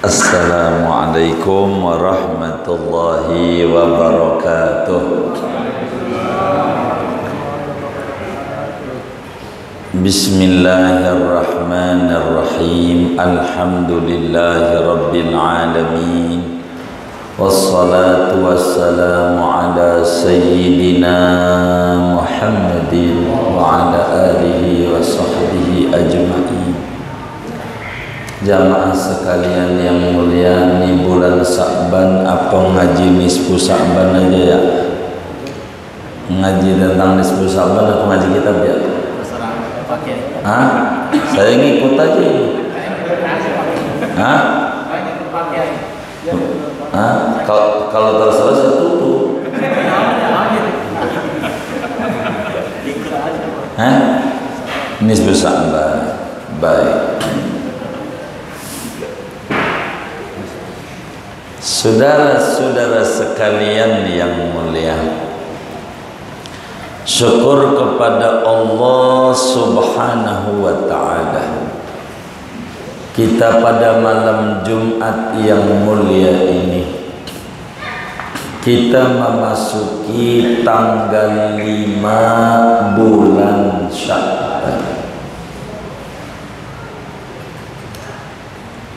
Assalamualaikum warahmatullahi wabarakatuh. Bismillahirrahmanirrahim. Alhamdulillahi rabbil alamin. Wassalatu wassalamu ala sayyidina Muhammadin wa ala alihi wa sahbihi ajma'in. Jamaah sekalian yang mulia, ini bulan Sa'ban, apa ngaji nisfu Sa'ban aja ya? Ngaji tentang nisfu Sa'ban atau ngaji kitab ya? Hah? Saya ngikut aja ini. Hah? Hah? Kalau terserah saya tutup. Hah? Nisfu Sa'ban. Baik. Saudara-saudara sekalian yang mulia, syukur kepada Allah Subhanahu wa ta'ala, kita pada malam Jumat yang mulia ini kita memasuki tanggal 5 bulan Sya'ban.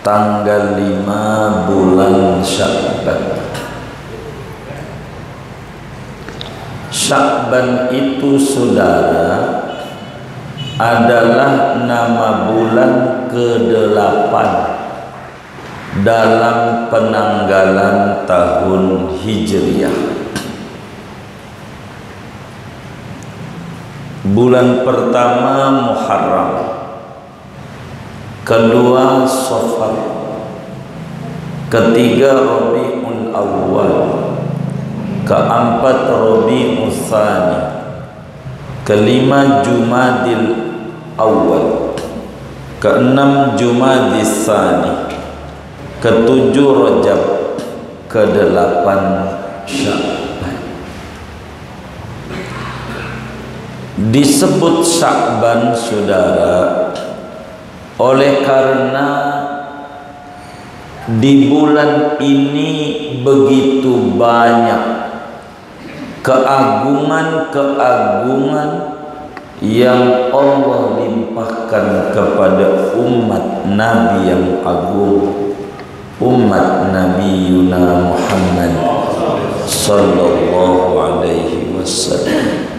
Tanggal 5 bulan Sya'ban. Sya'ban itu saudara adalah nama bulan ke-8 dalam penanggalan tahun Hijriah. Bulan pertama Muharram, kedua Safar, ketiga Rabiul Awal, keempat Rabiul Tsani, kelima Jumadil Awal, keenam Jumadil Tsani, ketujuh Rajab, kedelapan Sya'ban. Disebut Sya'ban saudara oleh karena di bulan ini begitu banyak keagungan-keagungan yang Allah limpahkan kepada umat Nabi yang agung, umat Nabi Yuna Muhammad sallallahu alaihi wasallam.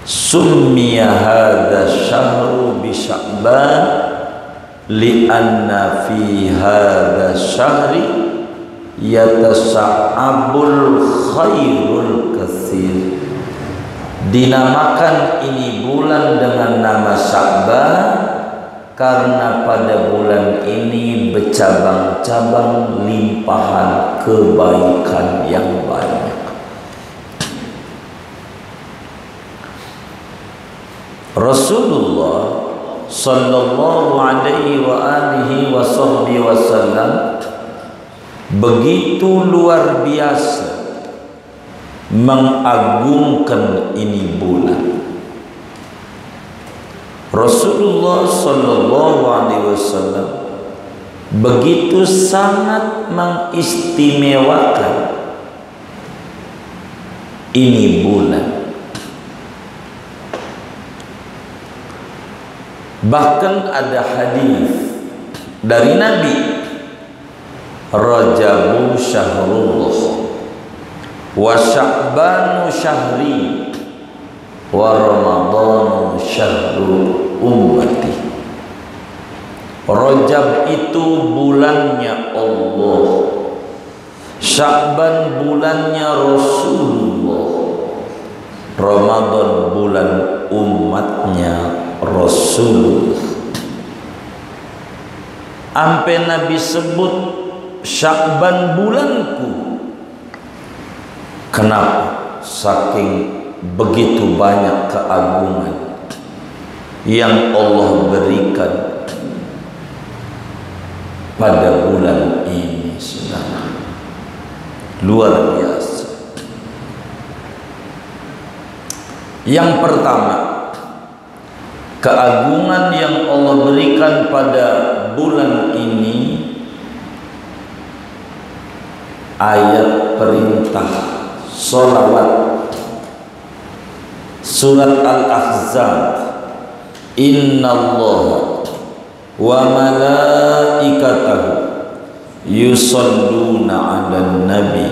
Summiya hadha syahru bi Sya'ban li'anna fi hadha syahri yatasa'abul khairul katsir. Dinamakan ini bulan dengan nama Sya'ban karena pada bulan ini bercabang-cabang limpahan kebaikan yang banyak. Rasulullah sallallahu alaihi wa alihi wasallam begitu luar biasa mengagungkan ini bulan. Rasulullah sallallahu alaihi wasallam begitu sangat mengistimewakan ini bulan. Bahkan ada hadis dari Nabi, Rajabu syahrullah wa Sya'banu syahri wa Ramadhanu syahru ummati. Rajab itu bulannya Allah, Sya'ban bulannya Rasulullah, Ramadan bulan umatnya Rasulullah. Ampe Nabi sebut Sya'ban bulanku. Kenapa? Saking begitu banyak keagungan yang Allah berikan pada bulan ini, saudara. Luar biasa. Yang pertama, keagungan yang Allah berikan pada bulan ini ayat perintah sholawat. Surat Al-Ahzab, innallaha wa malaikatahu yusalluna 'alan nabi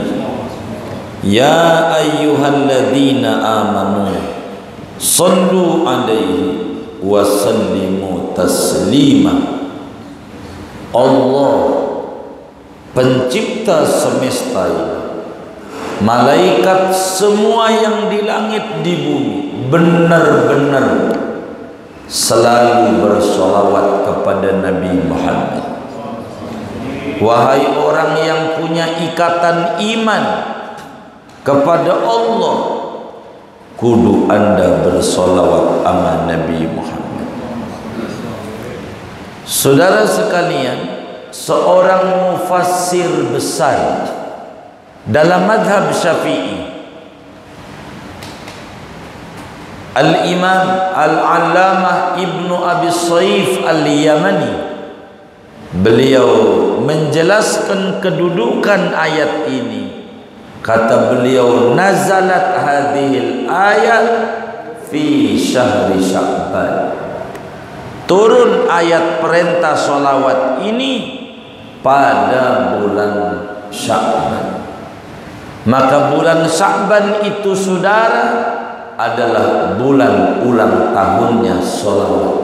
ya ayyuhalladzina amanu sallu 'alaihi wa sallimu taslima. Allah pencipta semesta ini, malaikat semua yang di langit di bumi benar-benar selalu bersolawat kepada Nabi Muhammad. Wahai orang yang punya ikatan iman kepada Allah, kudu anda bersolawat sama Nabi Muhammad. Saudara sekalian, seorang mufassir besar dalam madhab Syafi'i, Al-Imam Al-Allamah Ibnu Abi Shaif Al-Yamani, beliau menjelaskan kedudukan ayat ini. Kata beliau, nazalat hadhil ayat fi syahri Sya'ban. Turun ayat perintah sholawat ini pada bulan Sya'ban. Maka bulan Sya'ban itu saudara adalah bulan ulang tahunnya sholawat.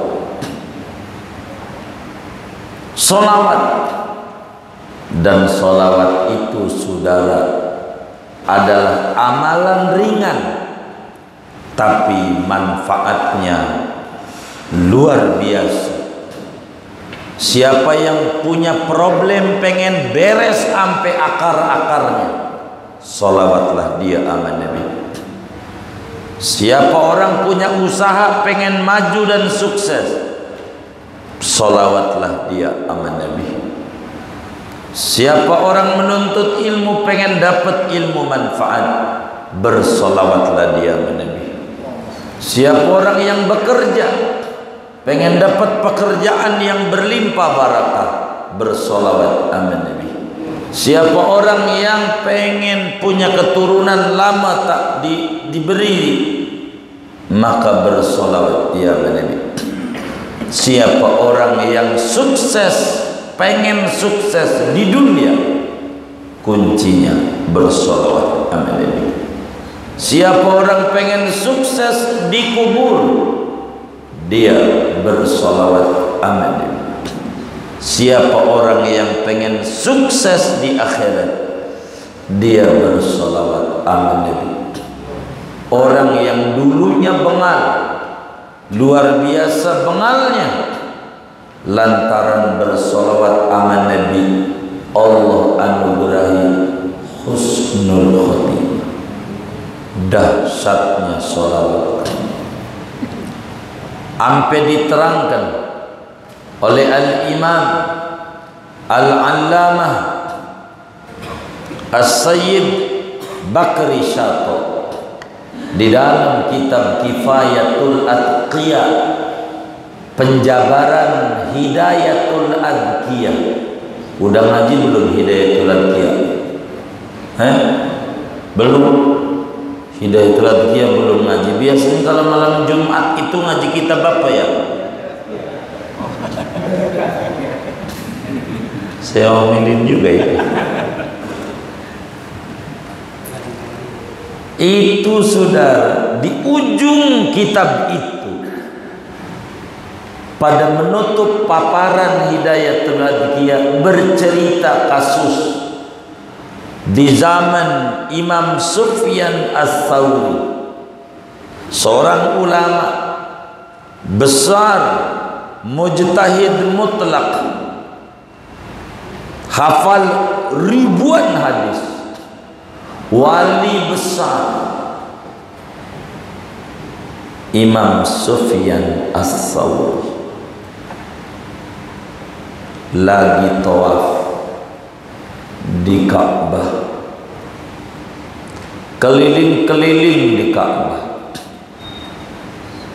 Sholawat dan sholawat itu saudara adalah amalan ringan, tapi manfaatnya luar biasa. Siapa yang punya problem pengen beres sampai akar-akarnya, sholawatlah dia sama Nabi. Siapa orang punya usaha pengen maju dan sukses, sholawatlah dia sama Nabi. Siapa orang menuntut ilmu pengen dapat ilmu manfaat, bersolawatlah dia sama Nabi. Siapa orang yang bekerja pengen dapat pekerjaan yang berlimpah barakah, bersolawat sama Nabi. Siapa orang yang pengen punya keturunan lama tak diberi, maka bersolawat dia sama Nabi. Siapa orang yang sukses, pengen sukses di dunia, kuncinya bersolawat sama Nabi. Siapa orang pengen sukses di kubur, dia bersolawat sama Nabi. Siapa orang yang pengen sukses di akhirat, dia bersolawat sama Nabi. Orang yang dulunya bengal, luar biasa bengalnya, lantaran bersolawat sama Nabi, Allah anugerahi husnul khotimah. Dahsyatnya solawat. Sampai diterangkan oleh Al-Imam Al-Allamah As-Sayyid Bakri Syato di dalam kitab Kifayatul Atqiyah, penjabaran Hidayatul Adqiyah. Udah ngaji belum Hidayatul Adqiyah? Belum. Hidayatul Adqiyah belum ngaji. Biasanya kalau malam Jumat itu ngaji kitab apa ya? Saya omelin juga ya. Itu saudara, di ujung kitab itu, pada menutup paparan Hidayatul Adqiyah, bercerita kasus di zaman Imam Sufyan Ats-Tsauri, seorang ulama besar, mujtahid mutlak, hafal ribuan hadis, wali besar. Imam Sufyan Ats-Tsauri lagi tawaf di Ka'bah, keliling-keliling di Ka'bah.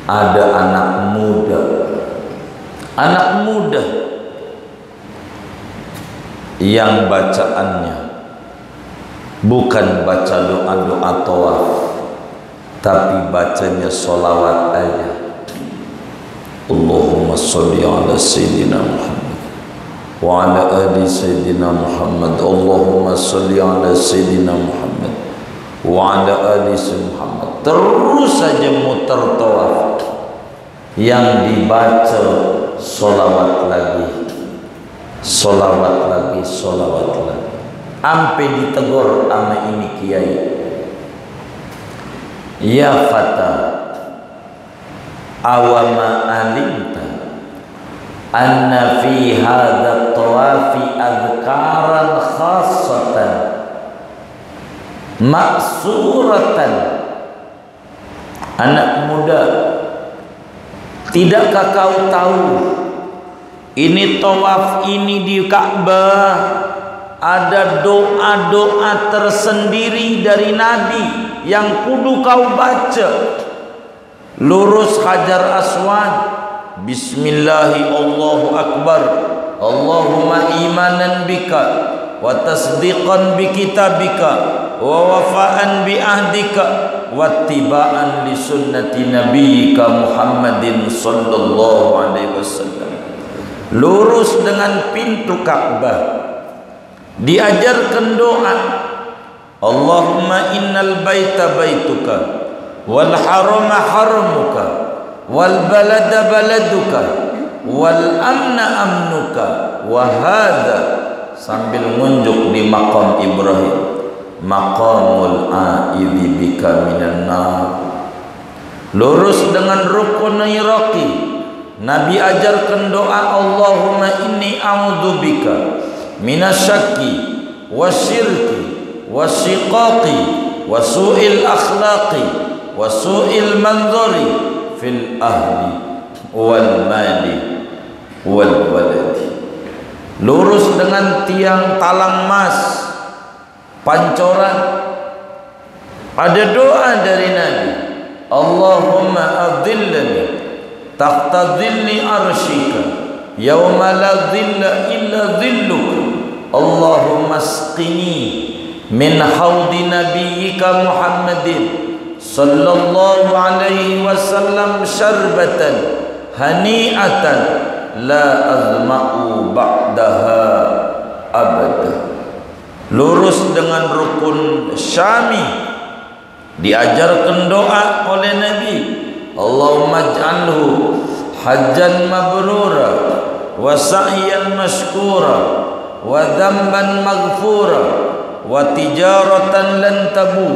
Ada anak muda yang bacaannya bukan baca doa-doa tawaf, tapi bacanya sholawat aja. Allahumma sholli ala Sayyidina Muhammad wa ala ali Sayyidina Muhammad. Allahumma sholli ala Sayyidina Muhammad wa ala ali Sayyidina Muhammad. Terus saja muter tawaf, yang dibaca sholawat lagi, sholawat lagi, sholawat lagi, sampai ditegur sama ini kiai, ya fata awama alimta anna fi hadha tawafi adhkaran khassatan maksuratan. Anak muda, tidakkah kau tahu ini tawaf ini di Ka'bah ada doa-doa tersendiri dari Nabi yang kudu kau baca. Lurus Hajar Aswad, bismillahi Allahu Akbar, Allahumma imanan bika wa tasdiqan bi kitabika wa wafa'an bi ahdika wa tiba'an li sunnati nabiyyika Muhammadin sallallahu alaihi wasallam. Lurus dengan pintu Ka'bah, diajarkan doa, Allahumma innal baita baituka wal harama haramuka wal balada baladuka wal amna amnuka wa hadha, sambil ngunjuk di maqam Ibrahim, maqamul a'idhi bika minan nar. Lurus dengan rukun Iraqi, Nabi ajarkan doa, Allahumma inni a'udzubika minasyakki wasyirki wasyiqaqi wasu'il akhlaqi wasu'il manzuri fil ahli wal mali wal waladi. Lurus dengan tiang talang mas Pancoran, ada doa dari Nabi, Allahumma adhillani tahta dhilli arshika yawma la dhilla illa dhilluka, Allahumma asqini min haudi nabiyyika Muhammadin sallallahu alaihi wasallam syarbatan hani'atan la azma'u ba'daha abada. Lurus dengan rukun Syami, diajarkan doa oleh Nabi, Allahumma ij'alhu hajjan mabrura wa sa'yan mashkura wa dhanban maghfura wa tijaratan lan tabur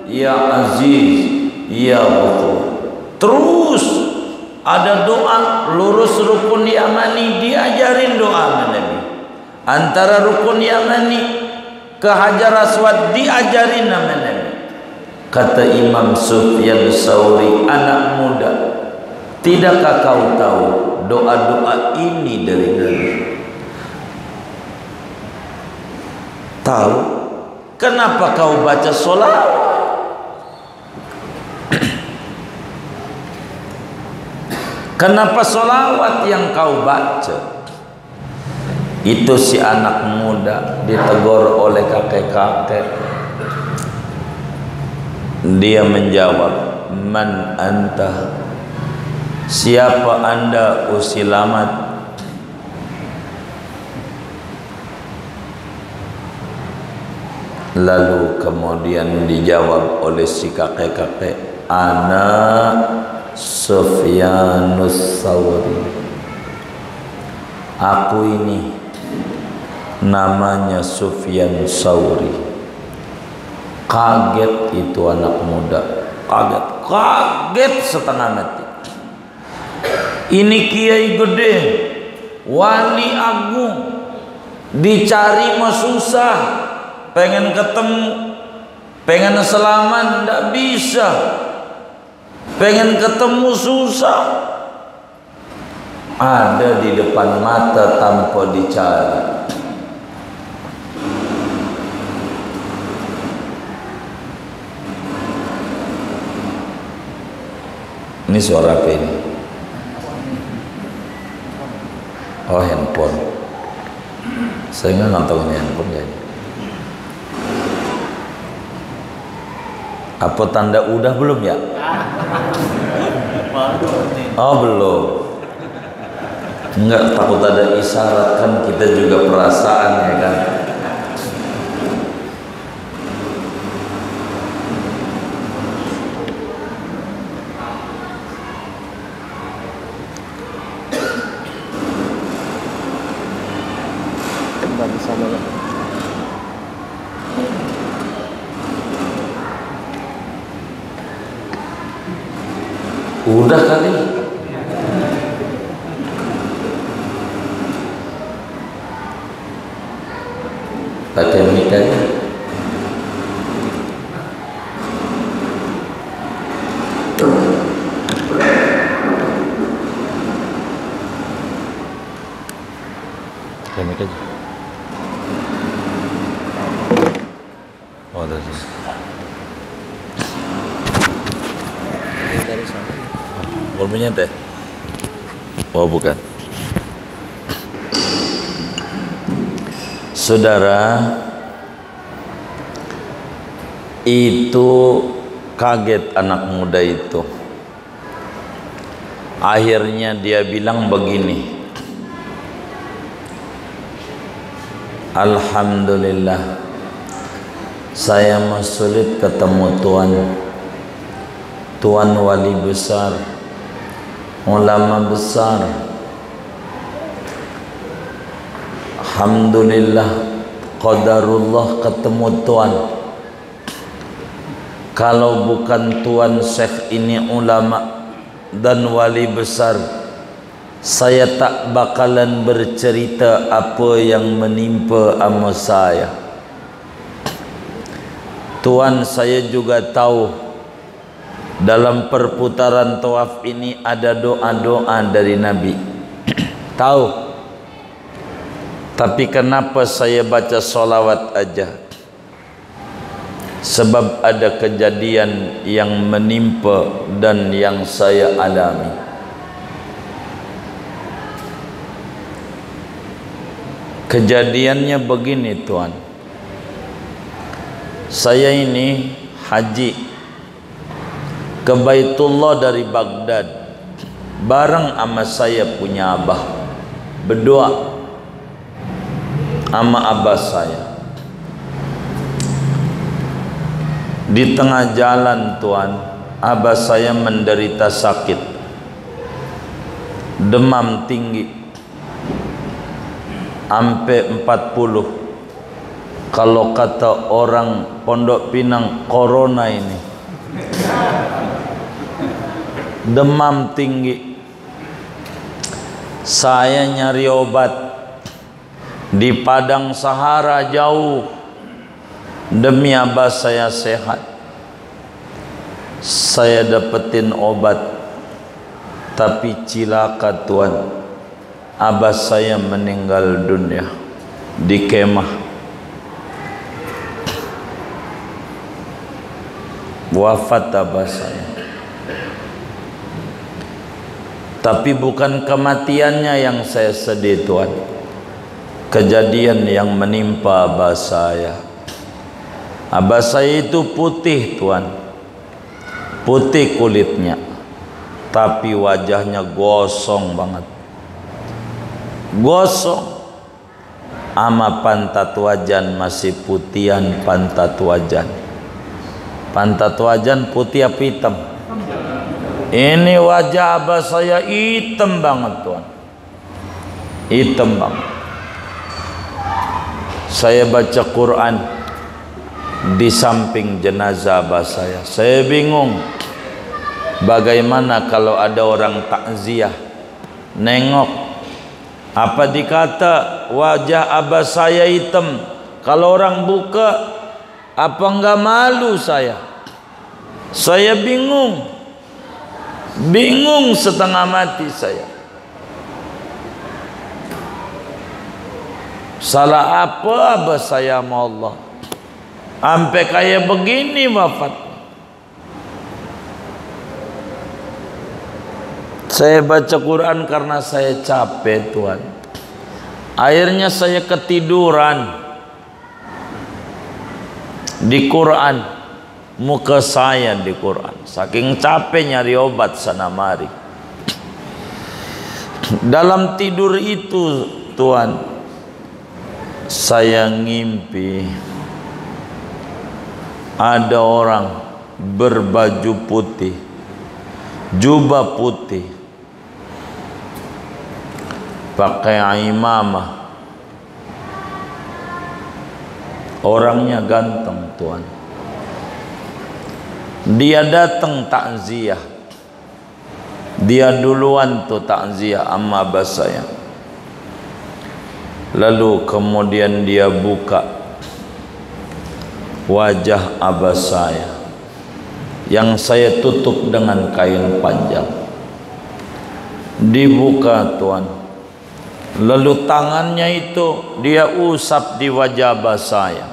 ya aziz ya ghafur. Terus ada doa lurus rukun Yamani, diajarin doa Nabi. Antara rukun Yamani ke Hajar Aswad diajarin nama Nabi. Kata Imam Sufyan Tsauri, anak muda, tidakkah kau tahu doa-doa ini dari Nabi? Tahu? Kenapa kau baca sholawat? Kenapa sholawat yang kau baca? Itu si anak muda ditegur oleh kakek-kakek. Dia menjawab, man anta, siapa anda usilamat? Lalu kemudian dijawab oleh si kakek-kakek, ana Sufyanus Tsauri, aku ini namanya Sufyan Tsauri. Kaget itu anak muda, kaget setengah mati. Ini kiai gede, wali agung, dicari mah susah, pengen ketemu, pengen selamat ndak bisa, pengen ketemu susah, ada di depan mata tanpa dicari. Ini suara apa ini? Oh, handphone. Saya nggak nonton ini handphone kayaknya. Apa tanda udah belum ya? Oh belum. Enggak, takut ada isyarat, kan kita juga perasaan ya kan. Udah kali. Pakai mic aja. Pakai mic aja. Oh, ada sih. Dari sana. Volumenya teh? Oh bukan. Saudara, itu kaget anak muda itu. Akhirnya dia bilang begini, alhamdulillah, saya sulit ketemu Tuan wali besar, ulama besar. Alhamdulillah, qadarullah ketemu Tuan. Kalau bukan Tuan Syekh ini ulama dan wali besar, saya tak bakalan bercerita apa yang menimpa ama saya. Tuan, saya juga tahu dalam perputaran tawaf ini ada doa-doa dari Nabi. Tahu. Tapi kenapa saya baca solawat aja? Sebab ada kejadian yang menimpa dan yang saya alami. Kejadiannya begini Tuan. Saya ini haji ke Baitullah dari Baghdad bareng sama saya punya abah, berdoa sama abah saya. Di tengah jalan Tuan, abah saya menderita sakit, demam tinggi sampai 40. Kalau kata orang Pondok Pinang, corona ini. Demam tinggi. Saya nyari obat di padang Sahara jauh demi abah saya sehat. Saya dapetin obat, tapi cilaka Tuan, abah saya meninggal dunia di kemah. Wafat abah saya. Tapi bukan kematiannya yang saya sedih Tuan, kejadian yang menimpa abah saya. Abah saya itu putih Tuan, putih kulitnya, tapi wajahnya gosong banget, gosong. Ama pantat wajan masih putihan pantat wajan. Pantat wajan putih apa hitam? Ini wajah abah saya hitam banget Tuan, hitam banget. Saya baca Quran di samping jenazah abah saya. Saya bingung, bagaimana kalau ada orang takziah nengok, apa dikata wajah abah saya hitam, kalau orang buka apa enggak malu saya? Saya bingung, bingung setengah mati saya. Salah apa abah saya sama Allah sampai kayak begini wafat? Saya baca Quran karena saya capek Tuan. Akhirnya saya ketiduran di Quran, muka saya di Quran, saking capek nyari obat sana mari. Dalam tidur itu Tuhan, saya ngimpi ada orang berbaju putih, jubah putih, pakai imamah. Orangnya ganteng Tuhan. Dia datang takziah. Dia duluan tuh takziah sama abah saya. Lalu kemudian dia buka wajah abah saya yang saya tutup dengan kain panjang. Dibuka Tuhan. Lalu tangannya itu dia usap di wajah abah saya.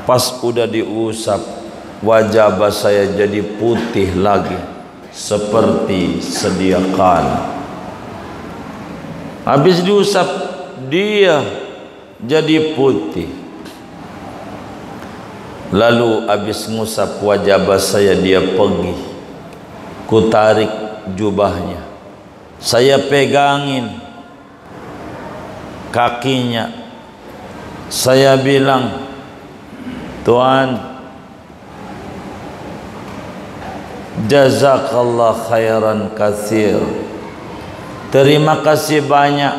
Pas udah diusap, wajah abah saya jadi putih lagi seperti sedia kala. Habis diusap dia jadi putih. Lalu habis ngusap wajah abah saya, dia pergi. Kutarik jubahnya, saya pegangin kakinya. Saya bilang, Tuhan, jazakallah khairan katsir. Terima kasih banyak.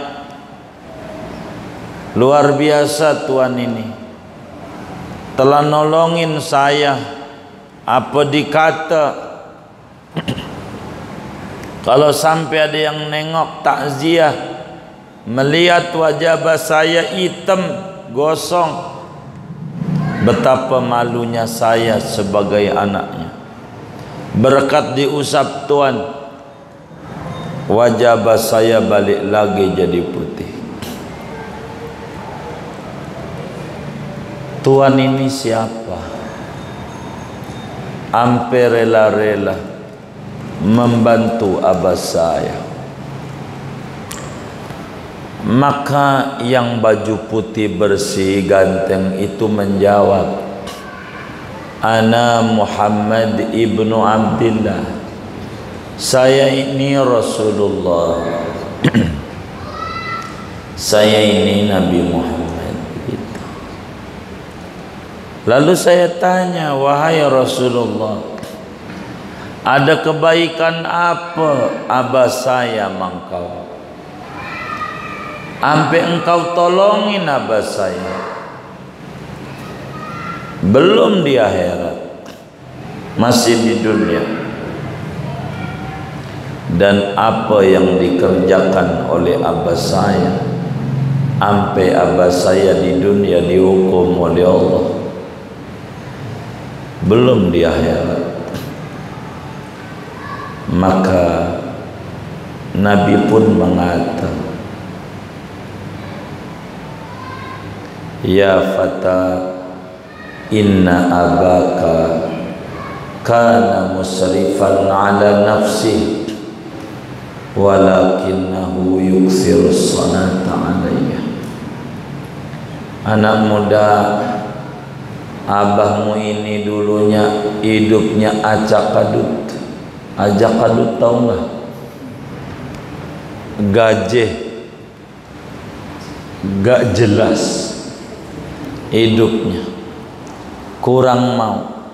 Luar biasa Tuhan ini. Telah nolongin saya. Apa dikata kalau sampai ada yang nengok takziah, melihat wajah abah saya hitam, gosong, betapa malunya saya sebagai anaknya. Berkat diusap Tuhan, wajah abah saya balik lagi jadi putih. Tuhan ini siapa? Ampe rela-rela membantu abah saya. Maka yang baju putih bersih ganteng itu menjawab, Ana Muhammad ibnu Abdillah. Saya ini Rasulullah. Saya ini Nabi Muhammad. Gitu. Lalu saya tanya, wahai Rasulullah, ada kebaikan apa abah saya mangkau? Sampai engkau tolongin abah saya. Belum di akhirat, masih di dunia. Dan apa yang dikerjakan oleh abah saya sampai abah saya di dunia dihukum oleh Allah, belum di akhirat. Maka Nabi pun mengatakan, Ya fata, inna abaka kana musrifan ala nafsi walakinnahu yuksiru salata alayya. Anak muda, abahmu ini dulunya hidupnya acak kadut. Acak kadut tahu nggak? Gajah, gak jelas hidupnya, kurang mau,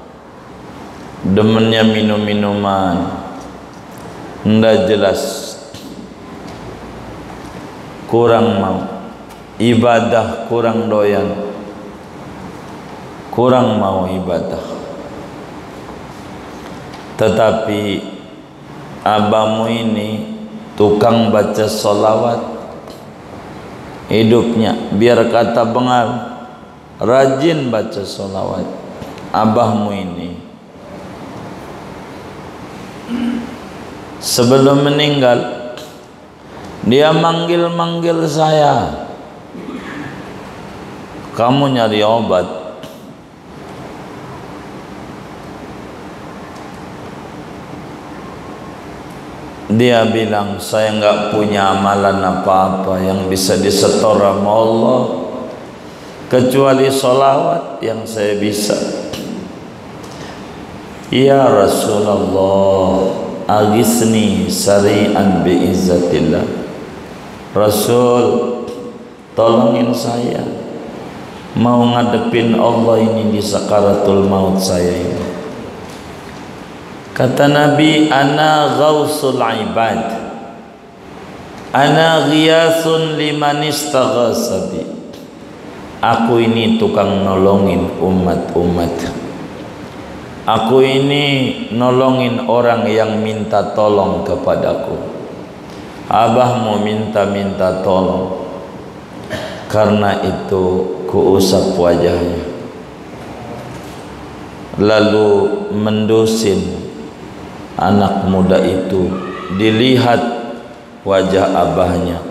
demennya minum-minuman, ndak jelas, kurang mau, ibadah kurang doyan, kurang mau ibadah. Tetapi abahmu ini tukang baca sholawat, hidupnya biar kata bengal, rajin baca sholawat. Abahmu ini sebelum meninggal dia manggil-manggil saya, kamu nyari obat. Dia bilang, saya nggak punya amalan apa-apa yang bisa disetor sama Allah kecuali sholawat yang saya bisa. Ya Rasulullah, agisni sari'an bi'izzatillah. Rasul, tolongin saya, mau ngadepin Allah ini di sakaratul maut saya ini. Kata Nabi, ana ghausul ibad, ana ghiyasun liman istaghasa bi. Aku ini tukang nolongin umat-umat. Aku ini nolongin orang yang minta tolong kepadaku. Abah mau minta tolong, karena itu kuusap wajahnya, lalu mendusin anak muda itu. Dilihat wajah abahnya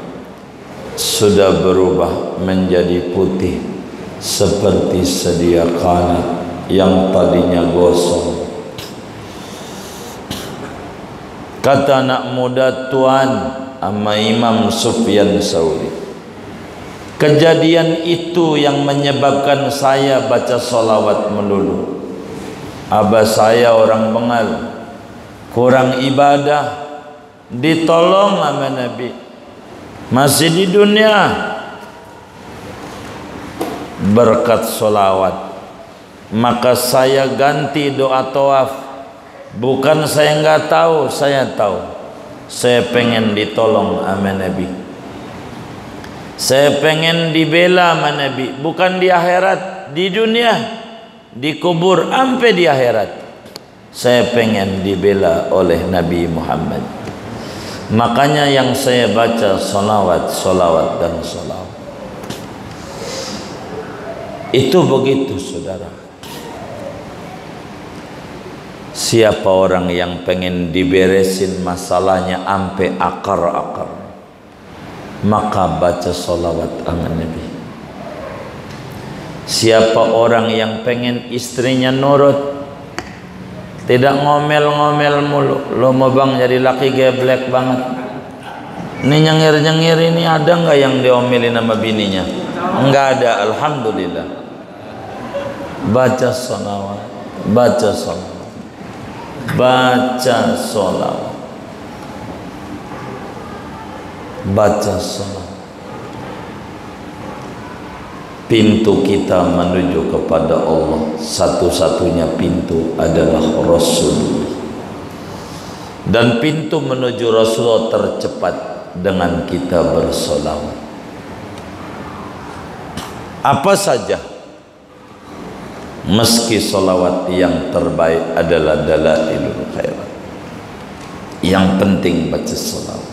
sudah berubah menjadi putih seperti sedia kala yang tadinya gosong. Kata anak muda, Tuan, sama Imam Sufyan Tsauri, kejadian itu yang menyebabkan saya baca sholawat melulu. Abah saya orang Bengal, kurang ibadah, ditolong sama Nabi, masih di dunia, berkat sholawat. Maka saya ganti doa tawaf. Bukan saya nggak tahu, saya tahu. Saya pengen ditolong sama Nabi, saya pengen dibela sama Nabi. Bukan di akhirat, di dunia, di kubur, sampai di akhirat saya pengen dibela oleh Nabi Muhammad. Makanya yang saya baca solawat, solawat dan solawat. Itu begitu saudara. Siapa orang yang pengen diberesin masalahnya sampai akar-akar, maka baca solawat sama Nabi. Siapa orang yang pengen istrinya nurut, tidak ngomel-ngomel mulu. Lo mau bang jadi laki geblek banget, ini nyengir-nyengir ini, ada nggak yang diomelin sama bininya? Enggak ada, alhamdulillah. Baca solawat, baca solawat, baca solawat, baca solawat. Pintu kita menuju kepada Allah, satu-satunya pintu adalah Rasul. Dan pintu menuju Rasulullah tercepat dengan kita bersolawat. Apa saja, meski solawat yang terbaik adalah dalailul khairat, yang penting baca solawat.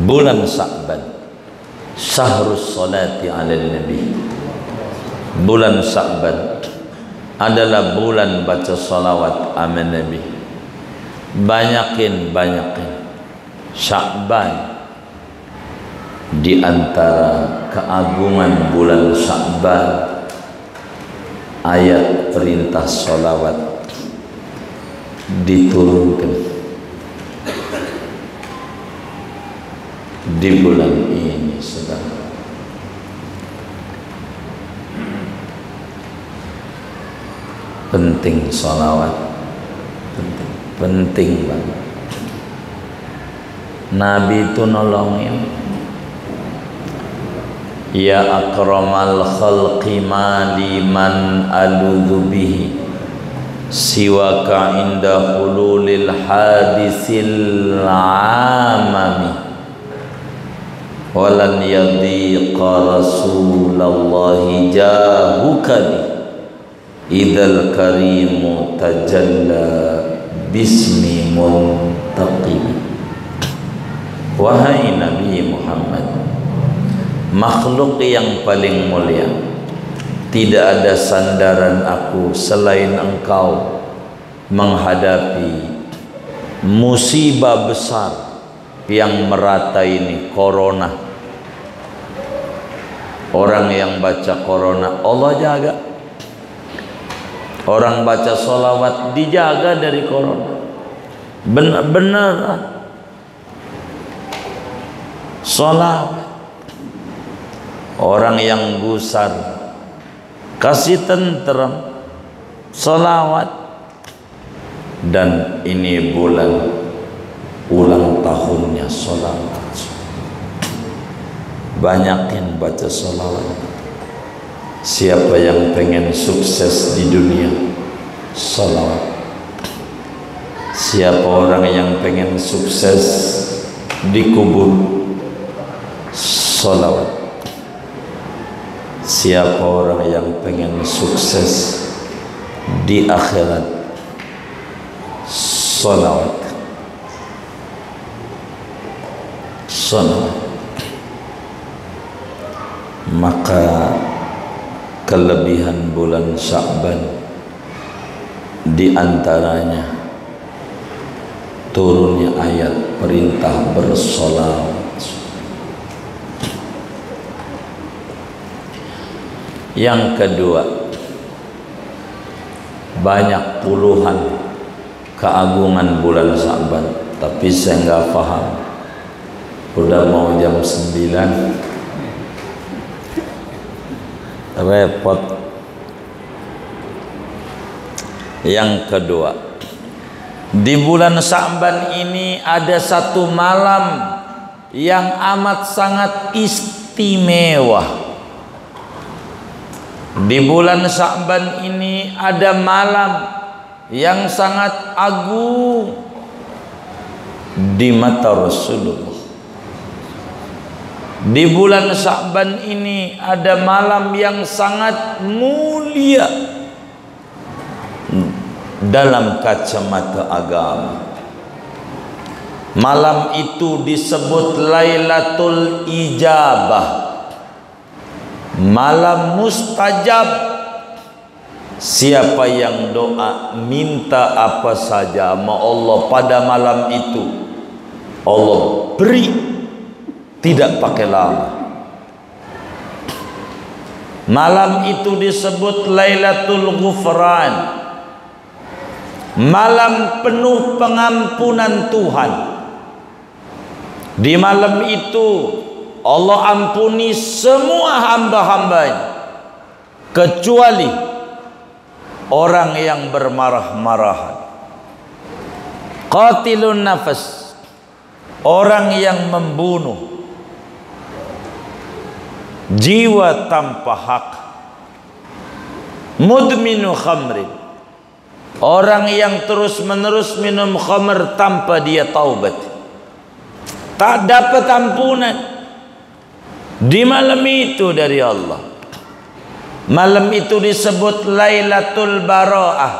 Bulan Sya'ban, syahrus salati ala nabi. Bulan Sya'ban adalah bulan baca salawat ala Nabi. Banyakin Sya'ban. Di antara keagungan bulan Sya'ban, ayat perintah salawat diturunkan di bulan ini, saudara. Penting salawat, penting banget. Nabi itu nolongin. Ya akramal khalqi mali man aludhu bihi siwaka inda hululil hadisil amami walan yadhiqa rasulallahi jahukadi idhal karimu tajalla bismi muntaqim. Wahai Nabi Muhammad, makhluk yang paling mulia, tidak ada sandaran aku selain engkau menghadapi musibah besar yang merata ini, corona. Orang yang baca corona Allah jaga, orang baca sholawat dijaga dari corona. benar-benar sholawat. Orang yang gusar kasih tenteram, sholawat. Dan ini bulan ulang tahunnya sholawat. Banyakin baca sholawat. Siapa yang pengen sukses di dunia, sholawat. Siapa orang yang pengen sukses di kubur, sholawat. Siapa orang yang pengen sukses di akhirat, sholawat. Sholawat. Maka kelebihan bulan Sya'ban di antaranya turunnya ayat perintah bersolawat. Yang kedua, banyak puluhan keagungan bulan Sya'ban, tapi saya nggak paham. Udah mau jam 9, repot. Yang kedua, di bulan Sya'ban ini ada satu malam yang amat sangat istimewa. Di bulan Sya'ban ini ada malam yang sangat agung di mata Rasulullah. Di bulan Sya'ban ini ada malam yang sangat mulia dalam kacamata agama. Malam itu disebut Lailatul Ijabah, malam mustajab. Siapa yang doa minta apa saja sama Allah pada malam itu, Allah beri, tidak pakai lama. Malam itu disebut Lailatul Ghufran, malam penuh pengampunan Tuhan. Di malam itu Allah ampuni semua hamba-hambanya, kecuali orang yang bermarah-marahan. Qatilun nafas, orang yang membunuh jiwa tanpa hak. Mudminu khamrin, orang yang terus-menerus minum khamr tanpa dia taubat, tak dapat ampunan di malam itu dari Allah. Malam itu disebut Lailatul Bara'ah,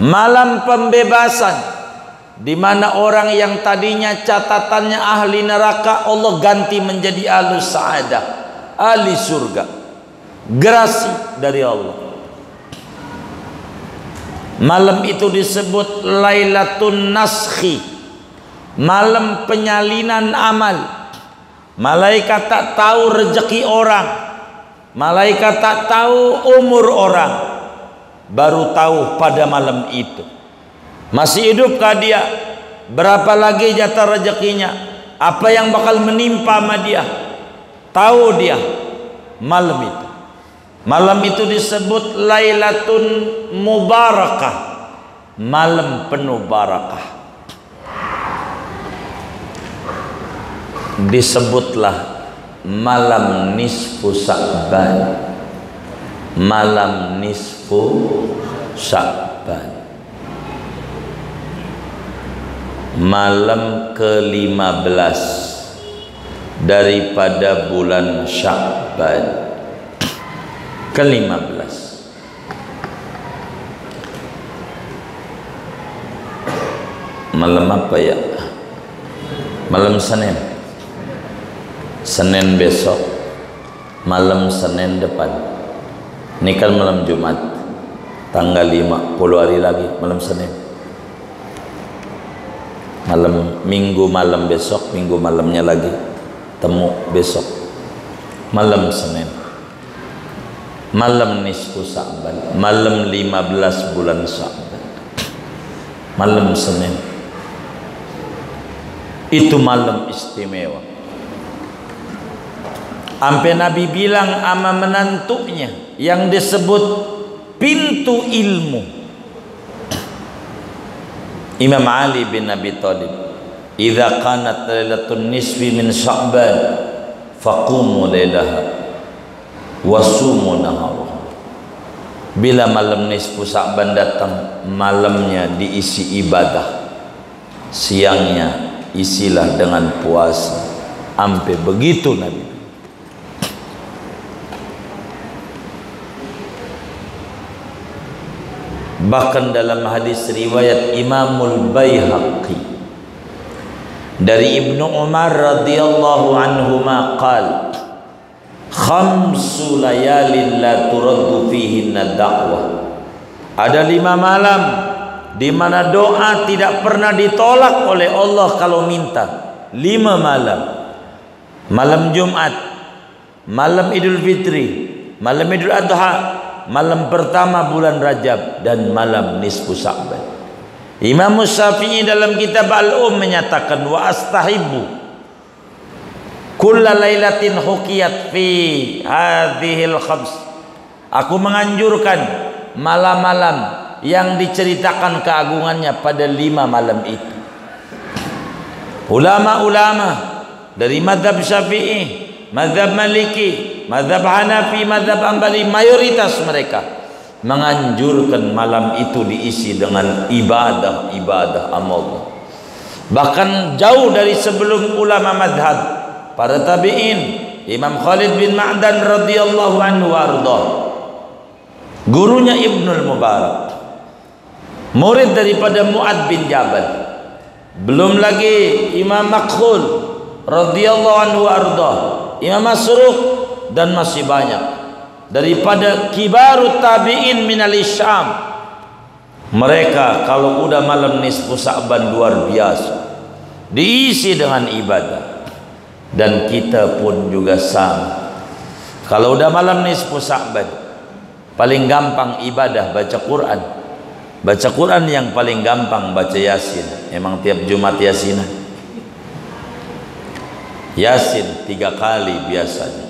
malam pembebasan, di mana orang yang tadinya catatannya ahli neraka Allah ganti menjadi ahli sa'adah, ahli surga. Gerasi dari Allah. Malam itu disebut Lailatul Naskhi, malam penyalinan amal. Malaikat tak tahu rezeki orang, malaikat tak tahu umur orang, baru tahu pada malam itu. Masih hidupkah dia? Berapa lagi jatah rezekinya? Apa yang bakal menimpa sama dia? Tahu dia malam itu. Malam itu disebut Lailatul Mubarakah, malam penuh barakah. Disebutlah malam nisfu Sya'ban, malam nisfu Sya'ban, malam ke-15 daripada bulan Sya'ban, ke-15. Malam apa ya? Malam Senin. Senin besok, malam Senin depan. Ini kan malam Jumat, tanggal 50 hari lagi malam Senin. Malam Minggu malam besok, Minggu malamnya lagi temu besok, malam Senin. Malam nisfu Sya'ban, malam 15 bulan Sya'ban. malam Senin. Itu malam istimewa. Sampai Nabi bilang sama menantunya yang disebut pintu ilmu, Imam Ali bin Abi Thalib, "Idza kanat lailatul nisfi min Sya'ban faqumu lailaha wasumu naharaha." Bila malam nisfu Sya'ban datang, malamnya diisi ibadah, siangnya isilah dengan puasa. Sampai begitu Nabi. Bahkan dalam hadis riwayat Imamul Baihaqi dari Ibnu Umar radhiyallahu anhuma qala, "Khamsu layalin la turaddu fihinna da'wah." Ada 5 malam di mana doa tidak pernah ditolak oleh Allah kalau minta. 5 malam. Malam Jumat, malam Idul Fitri, malam Idul Adha, malam pertama bulan Rajab, dan malam nisfu Sya'ban. Imam Syafi'i dalam kitab Al-Um menyatakan, "Wa astahibbu kulla lailatin hukiyat fi hadhil khams." Aku menganjurkan malam-malam yang diceritakan keagungannya pada 5 malam itu. Ulama-ulama dari mazhab Syafi'i, mazhab Maliki, mazhab Hanafi, mazhab Hambali, mayoritas mereka menganjurkan malam itu diisi dengan ibadah-ibadah Allah. Bahkan jauh dari sebelum ulama mazhab, para tabi'in, Imam Khalid bin Ma'dan radhiyallahu anhu warda, gurunya Ibnul Mubarak, murid daripada Mu'ad bin Jabal, belum lagi Imam Makhul radhiyallahu anhu warda, Imam Masruq, dan masih banyak daripada kibarut tabi'in minal Syam. Mereka kalau udah malam nisfu Sya'ban luar biasa, diisi dengan ibadah. Dan kita pun juga sama. Kalau udah malam nisfu Sya'ban, paling gampang ibadah baca Quran. Baca Quran yang paling gampang baca Yasin. Emang tiap Jumat Yasinan? Yasin 3 kali biasanya.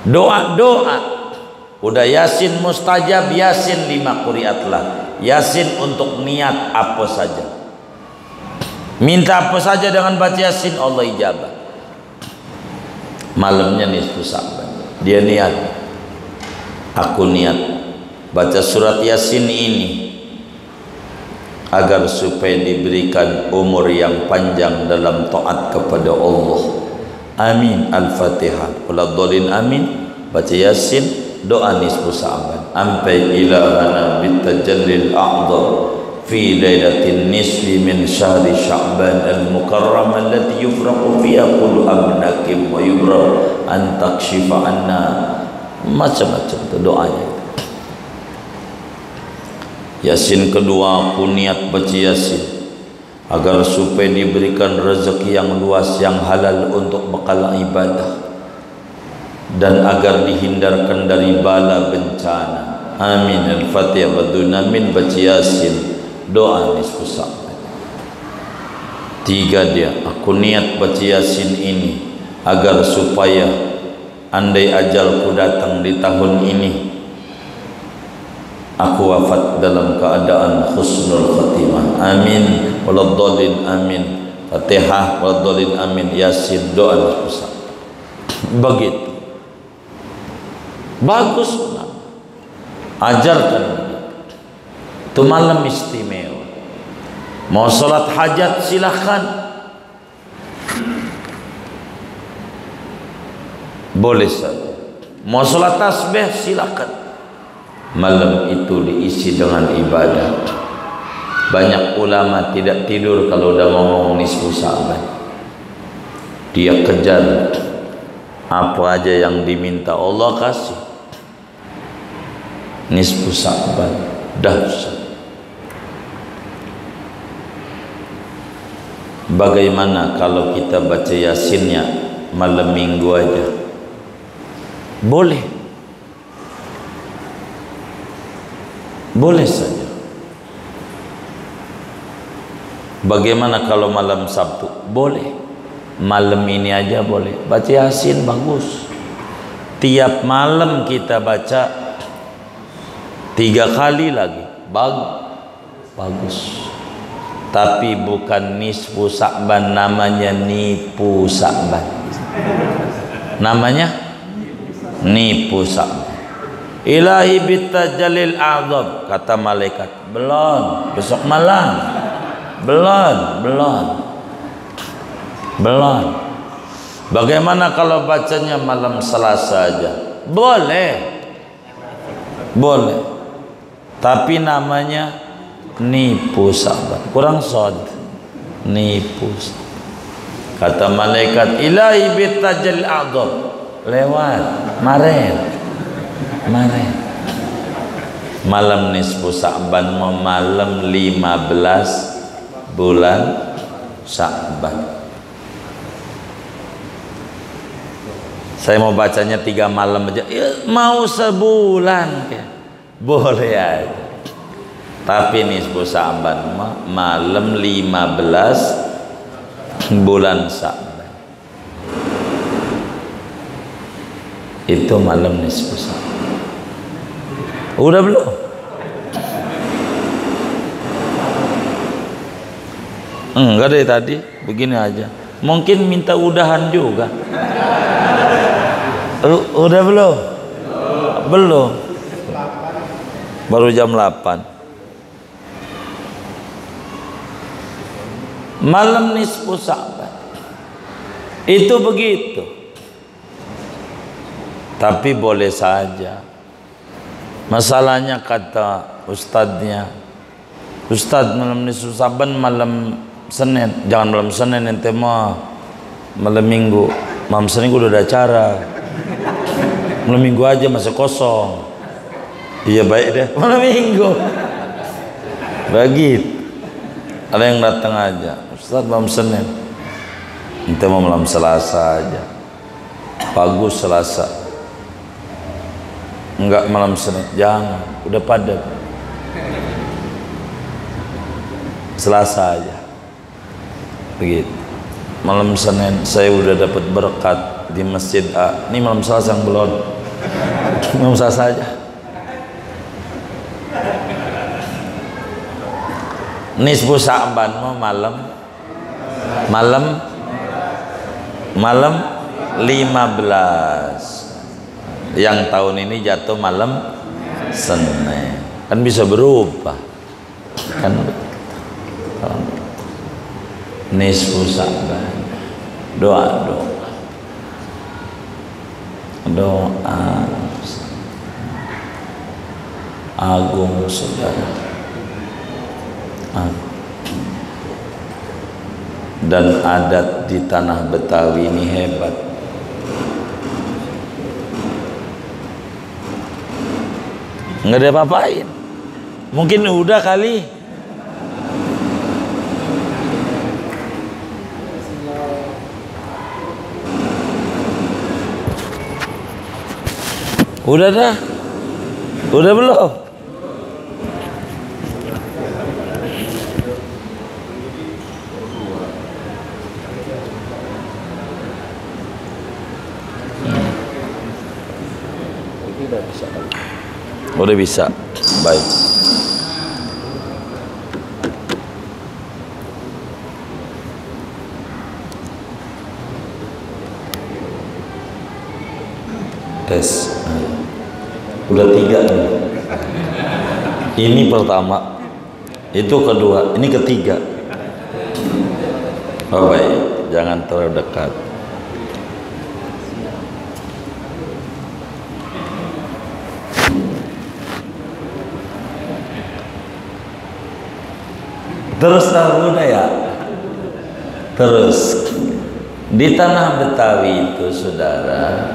Doa-doa udah Yasin mustajab, Yasin 5 qiraatlah. Yasin untuk niat apa saja. Minta apa saja dengan baca Yasin, Allah ijabah. Malamnya nisfu Sya'ban, dia niat, aku niat baca surat Yasin ini agar supaya diberikan umur yang panjang dalam taat kepada Allah. Amin. Al-Fatihah. Waladhdallin. Amin. Baca Yasin, doa nisfu Sya'ban. Ampai ilahana bitajallil a'zam fi lailatin nisfi min syahri Sya'ban al-mukarram allati yufraqu fiha kullu abnakim wa yubra an takshifa anna. Macam-macam itu doanya. Yasin kedua, aku niat baca Yasin agar supaya diberikan rezeki yang luas, yang halal untuk bekal ibadah, dan agar dihindarkan dari bala bencana. Amin. Al-Fatihah. Amin. Baca Yasin, doa nisfu Sya'ban. 3 dia, aku niat baca Yasin ini agar supaya andai ajalku datang di tahun ini, aku wafat dalam keadaan husnul khatimah. Amin. Waladhdallin. Amin. Fatihah. Waladhdallin. Amin. Yasin, doa nisfu Sya'ban. Begitu bagus. Ajarkan itu malam istimewa. Mau salat hajat silahkan, boleh saja. Mau salat tasbih silahkan. Malam itu diisi dengan ibadah. Banyak ulama tidak tidur kalau udah ngomong nisfu Sya'ban. Dia kejar apa aja yang diminta Allah kasih. Nisfu Sya'ban dahsyat. Bagaimana kalau kita baca Yasinnya malam Minggu aja? Boleh, boleh saja. Bagaimana kalau malam Sabtu? Boleh. Malam ini aja boleh. Baca Yasin bagus. Tiap malam kita baca 3 kali lagi. Bagus. Tapi bukan nisfu Sa'ban, namanya nipu Sa'ban. Namanya nipu Sa'ban. Ilahi bitajalil a'zab, kata malaikat. Belum, besok malam. Belum. Bagaimana kalau bacanya malam Selasa aja? Boleh. Tapi namanya nipu Sa'ban. Kurang sod. Nipu. Kata malaikat, ilahi bitajal a'zab. Lewat. Maren. Malam nisfu Sa'ban, malam 15 bulan Sa'ban. Saya mau bacanya 3 malam aja. Ya, mau sebulan ya. Boleh aja. Tapi nisfu Sa'ban malam 15 bulan Sa'ban. Itu malam nisfu Sa'ban. Udah belum? Enggak dari tadi. Begini aja. Mungkin minta udahan juga. Udah belum? Belum. Baru jam 8. Malam nisfu Sa'ban itu begitu. Tapi boleh saja. Masalahnya kata ustadznya, Ustadz malam nisfu Sa'ban malam Senin, jangan malam Senin, ente mah malam Minggu. Malam Senin udah ada acara. Malam Minggu aja masih kosong. Iya baik deh, malam Minggu. Begitu. Ada yang datang aja, Ustadz malam Senin. Ente mau malam Selasa aja. Bagus Selasa. Enggak malam Senin, jangan, udah padat. Selasa aja. Begitu. Malam Senin saya udah dapat berkat di Masjid A. Ini malam Selasa yang belum. Malam Selasa aja. Nisfu Sa'ban mau malam 15. Yang tahun ini jatuh malam Senin. Kan bisa berubah. Kan nisfu Sa'ban. Doa agung saudara. Dan adat di tanah Betawi ini hebat. Nggak ada apa-apain. Mungkin udah kali. Udah dah. Udah belum? Udah bisa. Baik. Tes. Udah 3 nih. Ini pertama, itu kedua, ini ketiga. Oh baik, jangan terlalu dekat. Terus tahu udah ya. Terus di tanah Betawi itu saudara,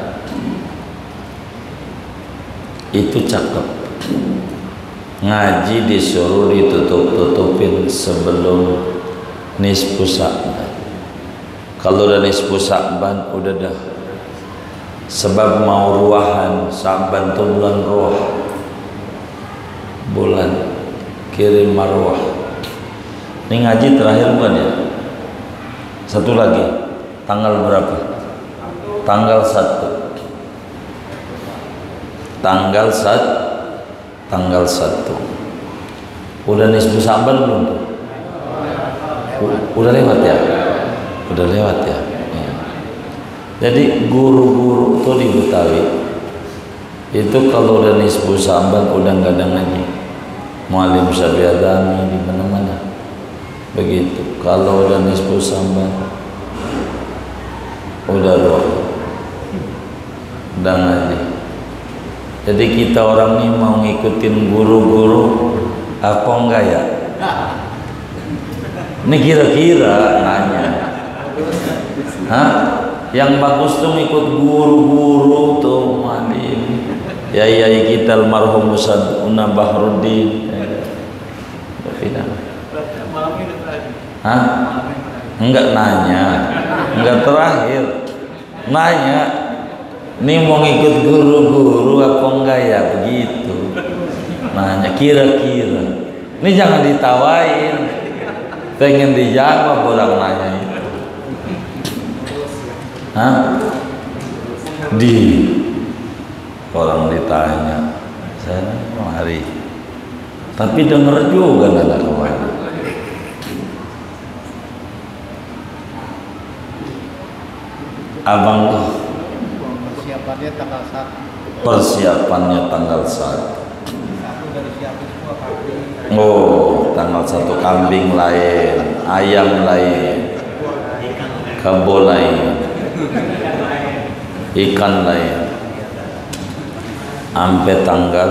itu cakep. Ngaji disuruh ditutup-tutupin sebelum nisfu Sa'ban. Kalau udah nisfu Sa'ban udah dah. Sebab mau ruahan, Sa'ban itu bulan roh. Bulan kirim marwah. Ini ngaji terakhir bukan ya? Satu lagi. Tanggal berapa? Tanggal 1. Tanggal 1. Udah nisfu Sa'ban belum tuh? Udah lewat ya? Udah lewat ya? Ya. Jadi guru-guru tuh di Betawi itu kalau udah nisfu Sa'ban udah nggak ada ngaji. Muallim Syafi'adami di mana-mana begitu. Kalau udah nisfu Sa'ban udah ngaji. Jadi kita orang ini mau ngikutin guru-guru apa enggak ya? Ini kira-kira nanya, yang bagus tuh ngikut guru-guru tuh Madim. Yai kita almarhum Ustaz Una Bahruddin. Enggak nanya, enggak terakhir nanya. Ini mau ngikut guru-guru apa enggak ya begitu? Nanya kira-kira. Ini jangan ditawain. Pengen dijawab orang nanya itu. Di orang ditanya, saya mari. Tapi denger juga nggak kemana. Abang tuh persiapannya tanggal 1. Persiapannya tanggal 1. Oh, tanggal 1 kambing lain, ayam lain, kebo lain, ikan lain. Sampai tanggal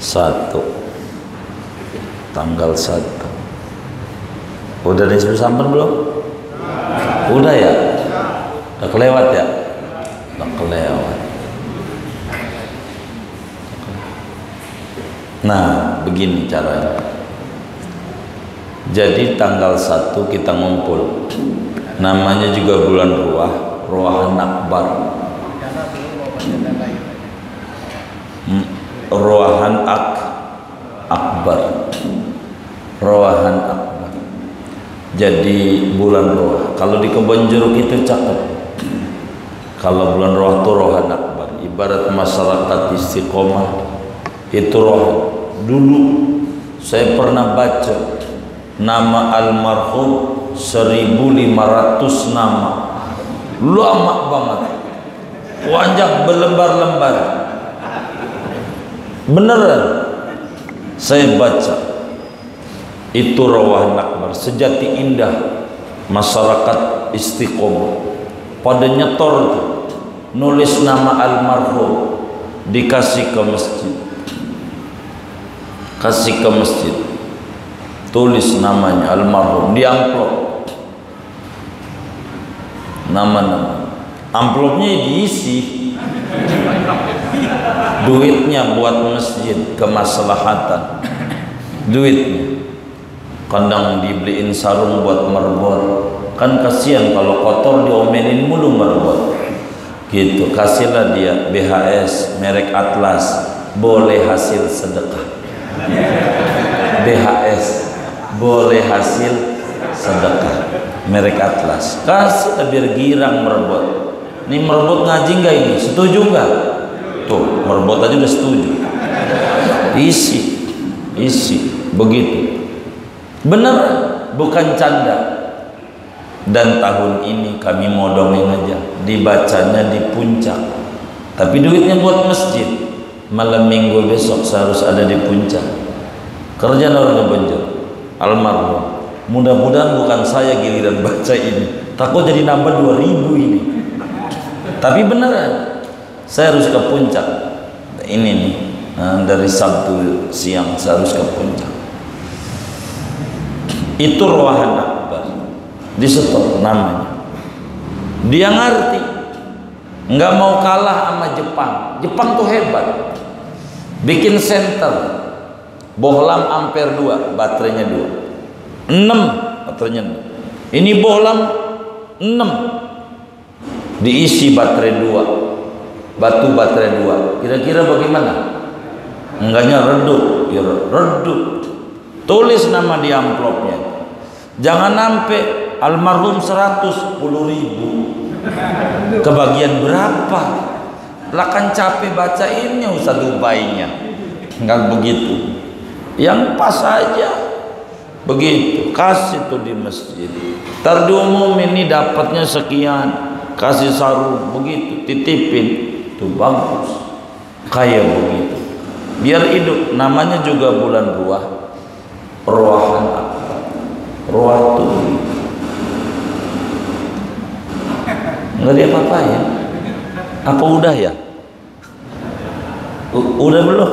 1. Tanggal 1. Udah nisfu Sa'ban belum? Udah ya? Udah kelewat ya? Udah kelewat. Nah, begini caranya. Jadi tanggal 1 kita ngumpul. Namanya juga bulan Ruah, Ruahan Akbar. Ruahan Akbar. Ruahan Akbar. Jadi bulan Ruah. Kalau di Kebon Jeruk itu cakep. Kalau bulan Ruah itu Ruahan Akbar. Ibarat masyarakat istiqomah itu roh. Dulu saya pernah baca nama almarhum 1500 nama, lama banget, panjang berlembar-lembar. Beneran saya baca itu Ruahan Akbar, sejati indah masyarakat istiqomah. Pada nyetor tuh, nulis nama almarhum, dikasih ke masjid. Kasih ke masjid, tulis namanya almarhum di amplop, nama-nama. Amplopnya diisi duitnya buat masjid, kemaslahatan duitnya. Kadang dibeliin sarung buat merbot, kan kasihan kalau kotor diomelin mulu merbot gitu. Kasihlah dia BHS merek Atlas, boleh hasil sedekah. BHS boleh hasil sedekah merek Atlas, kasih biar girang merebut. Ini merebut ngaji nggak ini? Setuju nggak? Tuh merebut aja udah setuju. Isi begitu. Bener, bukan canda. Dan tahun ini kami mau dongeng aja, dibacanya di puncak. Tapi duitnya buat masjid. Malam minggu besok saya harus ada di puncak. Kerjaan orang Banjar almarhum. Mudah-mudahan bukan saya giliran baca ini, takut jadi nambah 2000 ini. Tapi beneran saya harus ke puncak. Ini nih dari Sabtu siang saya harus ke puncak. Itu Ruahan Akbar, disetor namanya. Dia ngerti, nggak mau kalah sama Jepang. Jepang tuh hebat. Bikin center bohlam ampere 2, baterainya 2, 6 baterainya 2. Ini bohlam 6 diisi baterai 2, batu baterai 2. Kira-kira bagaimana? Enggaknya redup, ya redup. Tulis nama di amplopnya, Jangan sampai almarhum 110.000 kebagian berapa? Lah kan capek bacainnya Ustaz Ubainya. Enggak begitu. Yang pas saja. Begitu, kasih tuh di masjid. Tar diumum ini dapatnya sekian, kasih sarung begitu, titipin. Tuh bagus. Kayak begitu. Biar hidup, namanya juga bulan ruah. Ruahan apa? Ruah tuh. Enggak dia apa-apa ya? Apa udah ya? Udah belum?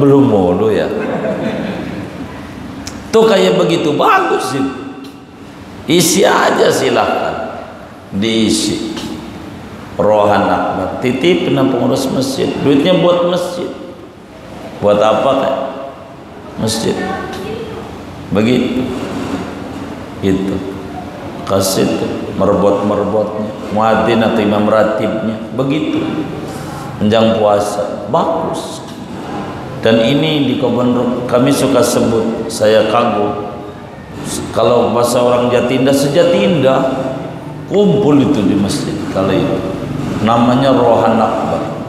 Belum mulu ya. Tuh kayak begitu bagus sih. Isi aja silahkan. Diisi. Rohan akbar. Titip pengurus masjid. Duitnya buat masjid. Buat apa kan? Masjid. Begitu. Gitu. Kasih tuh merbot-merbotnya. Muadzin atau imam ratibnya. Begitu. Menjelang puasa. Bagus. Dan ini di Kebon kami suka sebut, saya kagum. Kalau bahasa orang Jatinda, sejatinda kumpul itu di masjid kali itu. Namanya Rohan Akbar.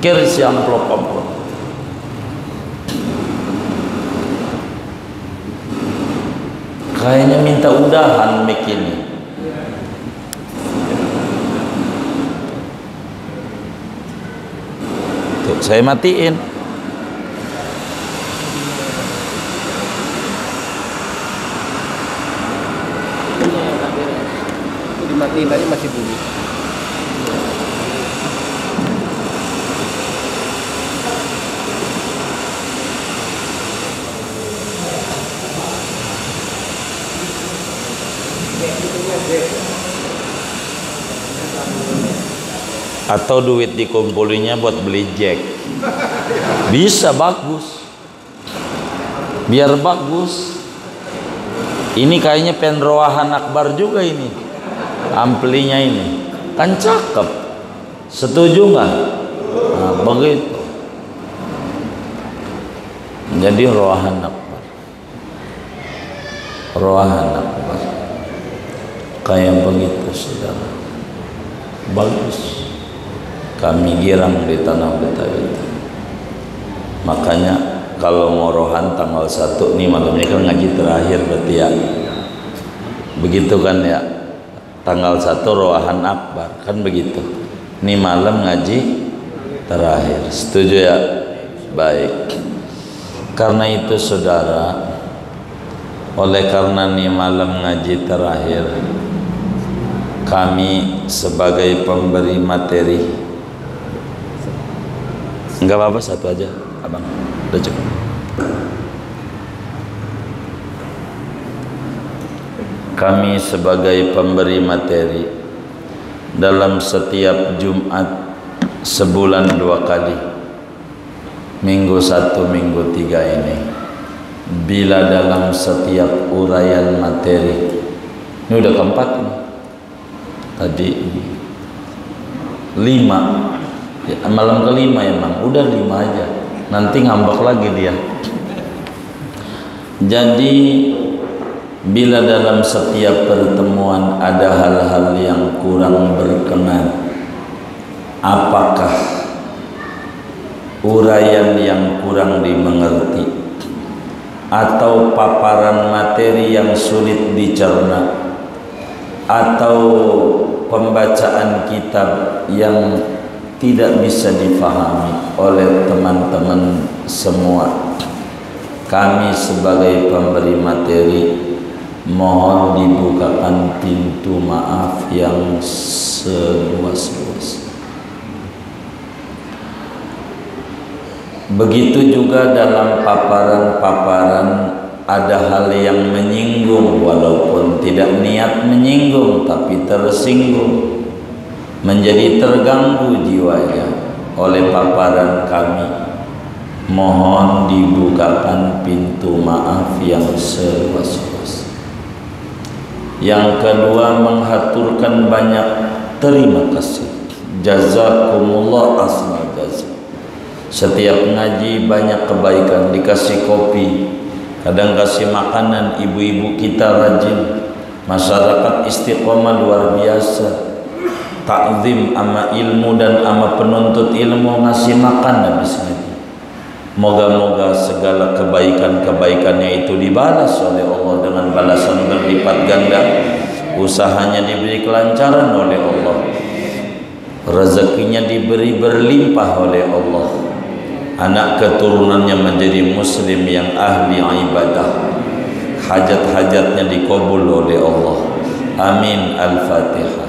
Kira si amplop-amplop. Kayaknya minta udahan mic ini. Tuh, saya matiin. Dimatiin tadi masih bunyi. Atau duit dikumpulinya buat beli jack. Bisa bagus. Biar bagus. Ini kayaknya penroahan akbar juga ini. Amplinya ini kan cakep. Setuju nggak? Nah, begitu. Jadi roahan akbar. Roahan akbar. Kayak begitu saudara. Bagus. Kami girang di tanah Betawi. Makanya kalau mau rohan tanggal 1 nih malamnya kan ngaji terakhir berarti ya. Begitu kan ya. Tanggal 1 roahan akbar kan begitu. Ini malam ngaji terakhir. Setuju ya? Baik. Karena itu saudara, oleh karena ini malam ngaji terakhir, kami sebagai pemberi materi, enggak apa-apa satu aja, abang, udah cukup. Kami sebagai pemberi materi dalam setiap Jumat sebulan 2 kali, minggu 1, minggu 3 ini, bila dalam setiap uraian materi, ini udah keempat ini, tadi 5 ya, malam kelima emang udah 5 aja, nanti ngambek lagi dia. Jadi bila dalam setiap pertemuan ada hal-hal yang kurang berkenan, apakah uraian yang kurang dimengerti atau paparan materi yang sulit dicerna atau pembacaan kitab yang tidak bisa difahami oleh teman-teman semua, kami sebagai pemberi materi mohon dibukakan pintu maaf yang seluas-luas. Begitu juga dalam paparan-paparan ada hal yang menyinggung, walaupun tidak niat menyinggung tapi tersinggung, menjadi terganggu jiwanya oleh paparan kami, mohon dibukakan pintu maaf yang seluas-luas. Yang kedua, menghaturkan banyak terima kasih, jazakumullah asma jazak. Setiap ngaji banyak kebaikan, dikasih kopi, Kadang kasih makanan, ibu-ibu kita rajin. Masyarakat istiqomah luar biasa. Takzim ama ilmu dan ama penuntut ilmu, ngasih makan habis ngaji. Moga-moga segala kebaikan-kebaikannya itu dibalas oleh Allah dengan balasan berlipat ganda. Usahanya diberi kelancaran oleh Allah, rezekinya diberi berlimpah oleh Allah, anak keturunannya menjadi muslim yang ahli ibadah, hajat-hajatnya dikabul oleh Allah. Amin. Al-Fatihah.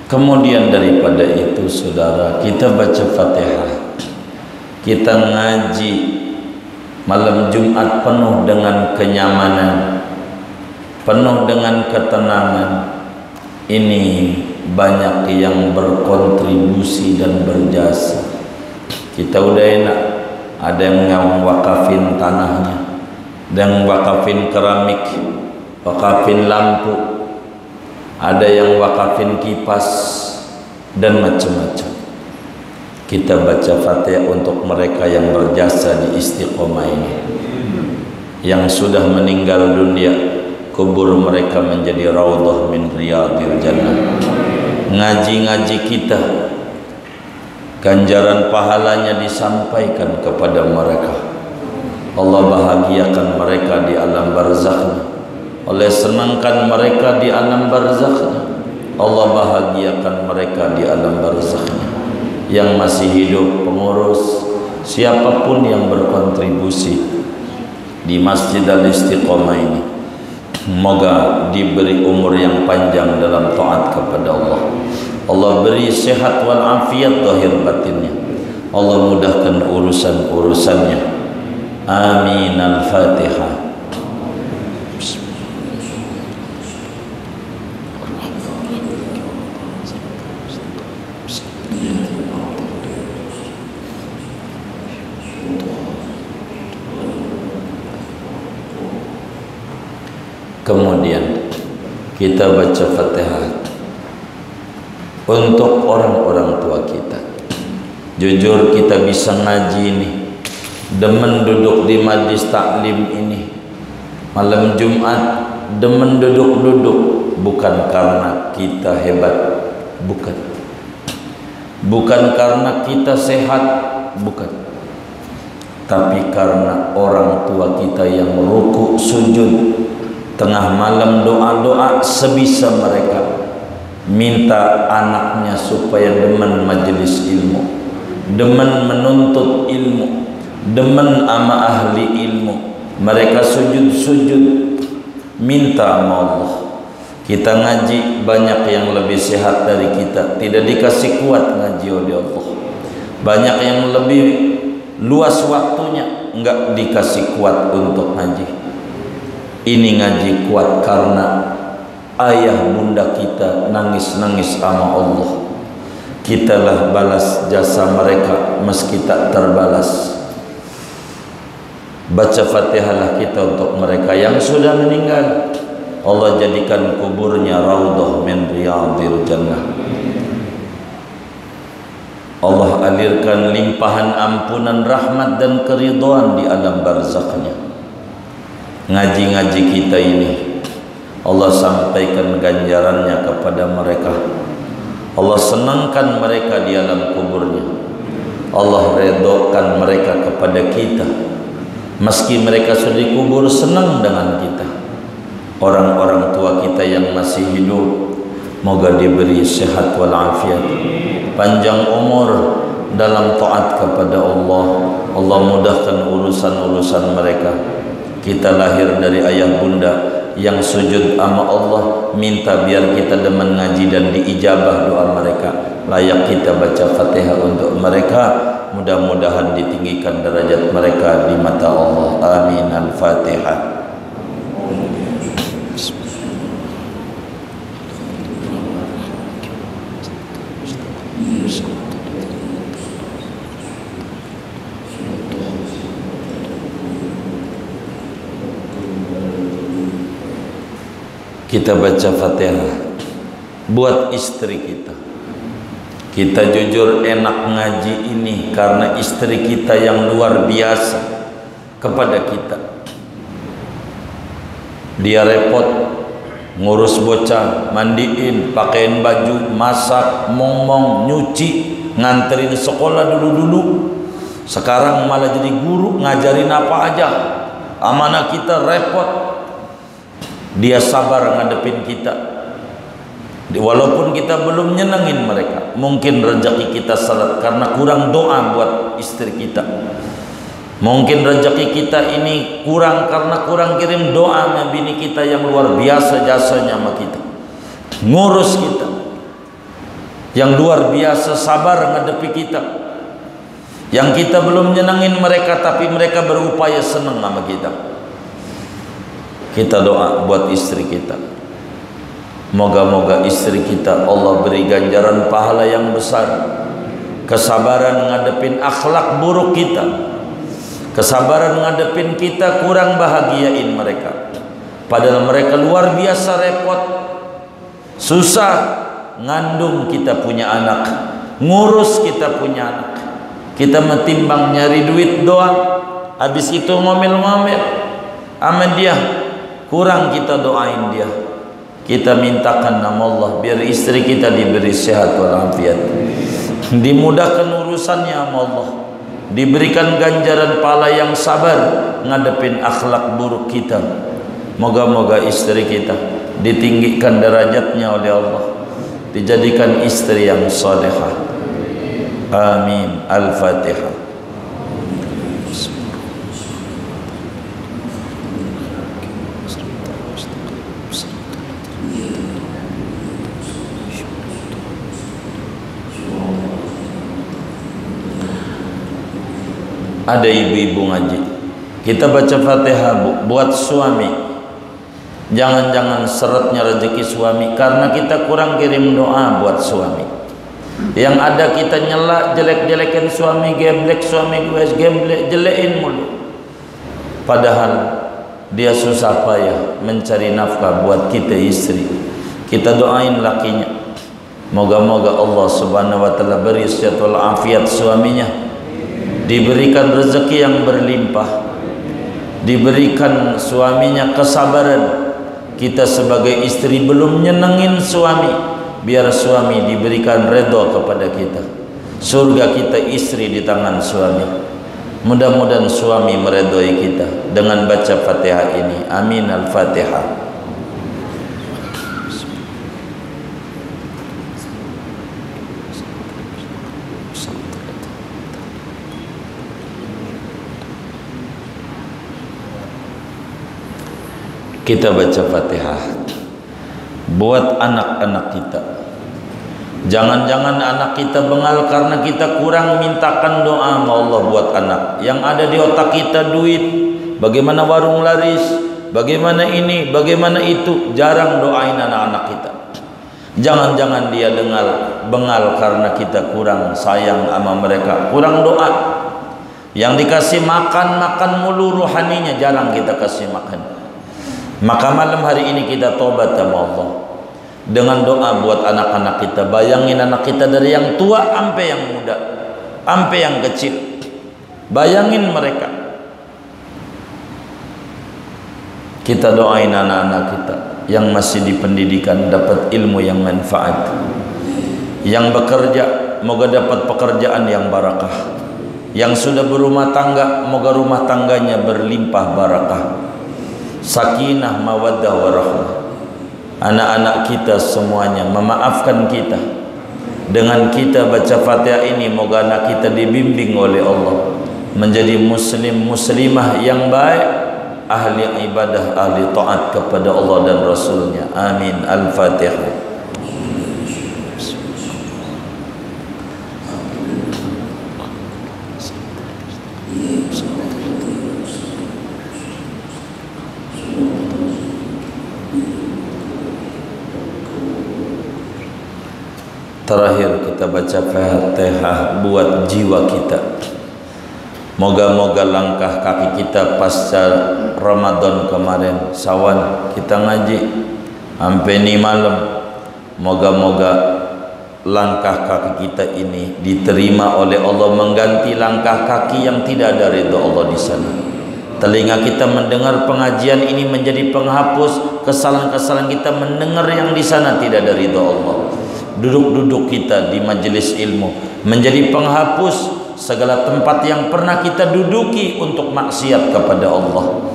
Kemudian daripada itu, saudara, kita baca Fatihah, kita ngaji malam Jumat penuh dengan kenyamanan, penuh dengan ketenangan. Ini banyak yang berkontribusi dan berjasa. Kita udah enak, ada yang wakafin tanahnya, ada yang wakafin keramik, wakafin lampu, ada yang wakafin kipas dan macam-macam. Kita baca Fatihah untuk mereka yang berjasa di istiqomah ini, yang sudah meninggal dunia, kubur mereka menjadi raudhah min riyadil jannah. Ngaji-ngaji kita, ganjaran pahalanya disampaikan kepada mereka. Allah bahagiakan mereka di alam barzakhnya, oleh senangkan mereka di alam barzakhnya. Allah bahagiakan mereka di alam barzakhnya. Yang masih hidup, pengurus, siapapun yang berkontribusi di Masjid Al-Istiqomah ini, semoga diberi umur yang panjang dalam taat kepada Allah. Allah beri sehat wal afiat zahir batinnya. Allah mudahkan urusan-urusannya. Amin. Al-Fatihah. Kemudian kita baca Fatihah untuk orang-orang tua kita. Jujur kita bisa ngaji ini, demen duduk di majlis taklim ini malam Jumat, demen duduk-duduk, bukan karena kita hebat, bukan karena kita sehat, bukan, tapi karena orang tua kita yang ruku sujud tengah malam doa-doa sebisa mereka, minta anaknya supaya demen majelis ilmu, demen menuntut ilmu, demen ama ahli ilmu. Mereka sujud-sujud minta sama Allah. Kita ngaji, banyak yang lebih sehat dari kita, tidak dikasih kuat ngaji oleh Allah. Banyak yang lebih luas waktunya, enggak dikasih kuat untuk ngaji. Ini ngaji kuat karena ayah bunda kita nangis-nangis sama Allah. Kitalah balas jasa mereka meski tak terbalas. Baca Fatihahlah kita untuk mereka yang sudah meninggal. Allah jadikan kuburnya raudhah min riyadil jannah. Allah alirkan limpahan ampunan, rahmat dan keridhaan di alam barzakhnya. Ngaji-ngaji kita ini Allah sampaikan ganjarannya kepada mereka. Allah senangkan mereka di alam kuburnya. Allah redokan mereka kepada kita. Meski mereka sudah dikubur, senang dengan kita. Orang-orang tua kita yang masih hidup, moga diberi sehat wal afiat, panjang umur dalam taat kepada Allah. Allah mudahkan urusan-urusan mereka. Kita lahir dari ayah bunda yang sujud sama Allah, minta biar kita demen ngaji dan diijabah doa mereka. Layak kita baca Fatihah untuk mereka. Mudah-mudahan ditinggikan derajat mereka di mata Allah. Amin. Al-Fatihah. kita baca Fatihah buat istri kita. Kita jujur enak ngaji ini karena istri kita yang luar biasa kepada kita. Dia repot ngurus bocah, mandiin, pakaiin baju, masak, mong-mong, nyuci, nganterin sekolah dulu-dulu. Sekarang malah jadi guru, ngajarin apa aja. Amanah kita repot. Dia sabar ngadepin kita. Walaupun kita belum nyenengin mereka, mungkin rezeki kita seret karena kurang doa buat istri kita. Mungkin rezeki kita ini kurang karena kurang kirim doa sama bini kita yang luar biasa jasanya sama kita, ngurus kita, yang luar biasa sabar ngadepi kita. Yang kita belum nyenengin mereka, tapi mereka berupaya seneng sama kita. Kita doa buat istri kita. Moga-moga istri kita Allah beri ganjaran pahala yang besar, kesabaran ngadepin akhlak buruk kita, kesabaran ngadepin kita kurang bahagiain mereka, padahal mereka luar biasa repot, susah ngandung kita punya anak, ngurus kita punya anak. Kita metimbang nyari duit doang, habis itu ngomel-ngomel sama dia, kurang kita doain dia. Kita mintakan nama Allah biar istri kita diberi sehat walafiat, dimudahkan urusannya sama Allah, diberikan ganjaran pahala yang sabar ngadepin akhlak buruk kita. Moga-moga istri kita ditinggikan derajatnya oleh Allah, dijadikan istri yang salehah. Amin. Al-Fatihah. Ada ibu-ibu ngaji, kita baca Fatihah buat suami. Jangan-jangan seretnya rezeki suami karena kita kurang kirim doa buat suami. Yang ada kita nyela, jelek-jelekin suami, geblek suami gue, geblek, jelekin mulu. Padahal dia susah payah mencari nafkah buat kita istri. Kita doain lakinya, moga-moga Allah subhanahu wa ta'ala beri sehat walafiat suaminya, diberikan rezeki yang berlimpah, diberikan suaminya kesabaran. Kita sebagai istri belum nyenengin suami, biar suami diberikan redha kepada kita. Surga kita istri di tangan suami. Mudah-mudahan suami meredhoi kita dengan baca Fatihah ini. Amin. Al-Fatihah. Kita baca Fatihah buat anak-anak kita. Jangan-jangan anak kita bengal karena kita kurang mintakan doa sama Allah buat anak. Yang ada di otak kita duit, bagaimana warung laris, bagaimana ini, bagaimana itu. Jarang doain anak-anak kita. Jangan-jangan dia bengal karena kita kurang sayang sama mereka, kurang doa. Yang dikasih makan mulu rohaninya jarang kita kasih makan. Maka malam hari ini kita tobat sama Allah dengan doa buat anak-anak kita. Bayangin anak kita dari yang tua sampai yang muda, sampai yang kecil. Bayangin mereka. Kita doain anak-anak kita yang masih di pendidikan dapat ilmu yang manfaat. Yang bekerja moga dapat pekerjaan yang barakah. Yang sudah berumah tangga moga rumah tangganya berlimpah barakah. Sakinah mawaddah warahmah. Anak-anak kita semuanya memaafkan kita. Dengan kita baca Fatihah ini moga anak kita dibimbing oleh Allah menjadi muslim muslimah yang baik, ahli ibadah, ahli taat kepada Allah dan Rasulnya. Amin. Al-Fatihah. Terakhir kita baca Fatihah buat jiwa kita. Moga-moga langkah kaki kita pasca Ramadan kemarin, Sawan kita ngaji, Sampai ni malam, moga-moga langkah kaki kita ini diterima oleh Allah, mengganti langkah kaki yang tidak ada ridha Allah di sana. Telinga kita mendengar pengajian ini menjadi penghapus kesalahan-kesalahan kita mendengar yang di sana tidak ada ridha Allah. Duduk-duduk kita di majelis ilmu menjadi penghapus segala tempat yang pernah kita duduki untuk maksiat kepada Allah.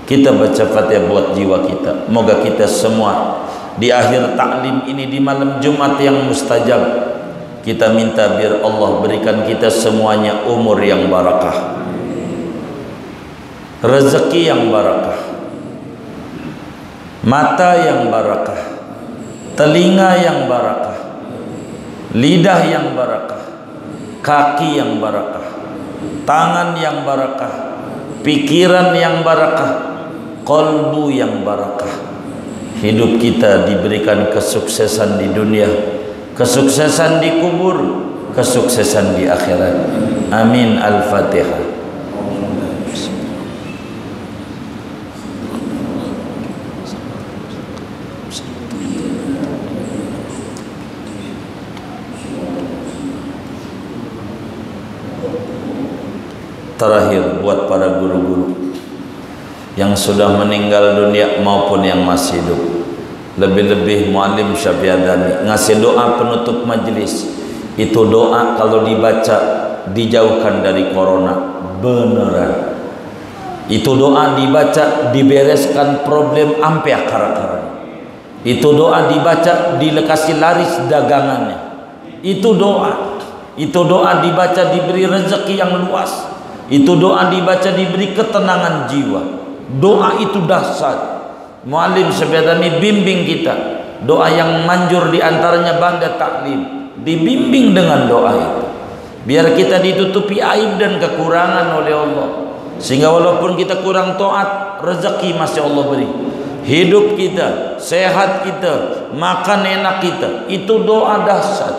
Kita baca Fatihah buat jiwa kita. Moga kita semua di akhir taklim ini di malam Jumat yang mustajab, kita minta biar Allah berikan kita semuanya umur yang barakah, rezeki yang barakah, mata yang barakah, telinga yang barakah, lidah yang barakah, kaki yang barakah, tangan yang barakah, pikiran yang barakah, qalbu yang barakah. Hidup kita diberikan kesuksesan di dunia, kesuksesan di kubur, kesuksesan di akhirat. Amin. Al-Fatihah. Terakhir buat para guru-guru yang sudah meninggal dunia maupun yang masih hidup, lebih-lebih Muallim Syafiadani ngasih doa penutup majlis. Itu doa kalau dibaca dijauhkan dari corona beneran. Itu doa dibaca dibereskan problem ampe akar-akaran. Itu doa dibaca dilekasi laris dagangannya. Itu doa dibaca diberi rezeki yang luas. Itu doa dibaca diberi ketenangan jiwa. Doa itu dahsyat. Muallim Syafiadani bimbing kita. Doa yang manjur diantaranya ba'da taklim, dibimbing dengan doa itu. Biar kita ditutupi aib dan kekurangan oleh Allah, sehingga walaupun kita kurang taat, rezeki masih Allah beri. Hidup kita, sehat kita, makan enak kita, itu doa dahsyat.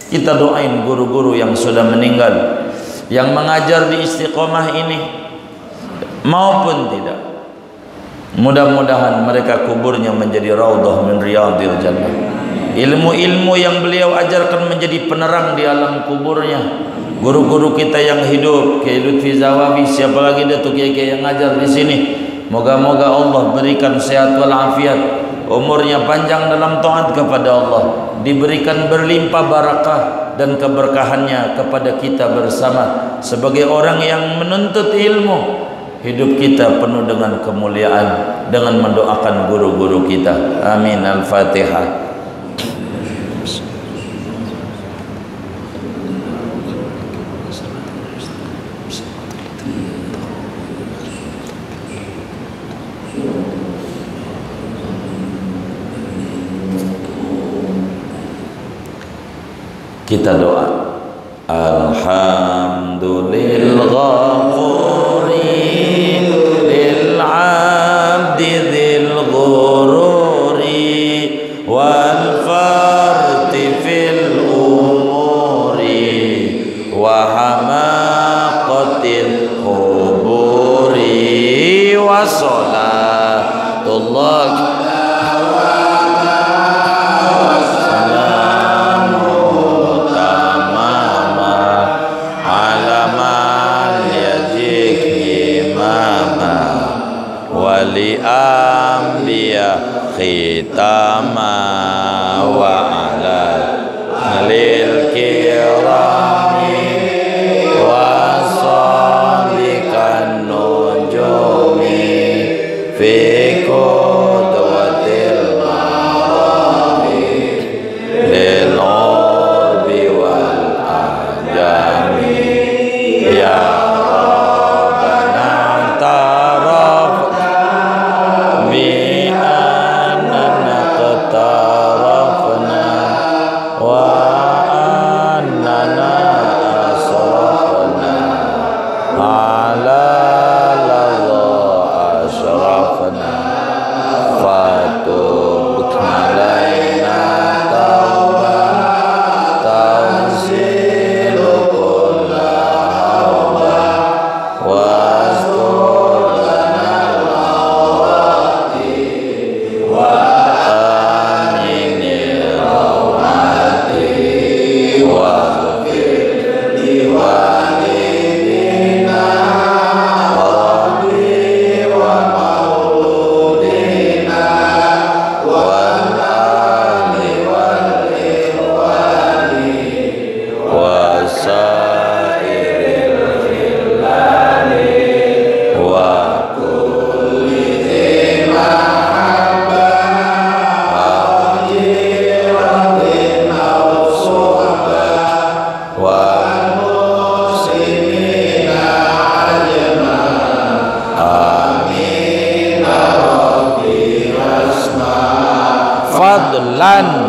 Kita doain guru-guru yang sudah meninggal, yang mengajar di Istiqomah ini maupun tidak, mudah-mudahan mereka kuburnya menjadi raudhah min riyadil jannah. Ilmu-ilmu yang beliau ajarkan menjadi penerang di alam kuburnya. Guru-guru kita yang hidup, Kiai Lutfi Zawawi, siapa lagi Datuk Kiai yang ngajar di sini, moga-moga Allah berikan sehat walafiat, umurnya panjang dalam taat kepada Allah, diberikan berlimpah barakah dan keberkahannya kepada kita bersama sebagai orang yang menuntut ilmu. Hidup kita penuh dengan kemuliaan dengan mendoakan guru-guru kita. Amin. Al-Fatihah. Kita doa. Alhamdulillah khitama wa ala lil kirami wa salikan nujumi fi qudwatil marami lil urbi wal ajami ya Rabbana taraf bi wa bulan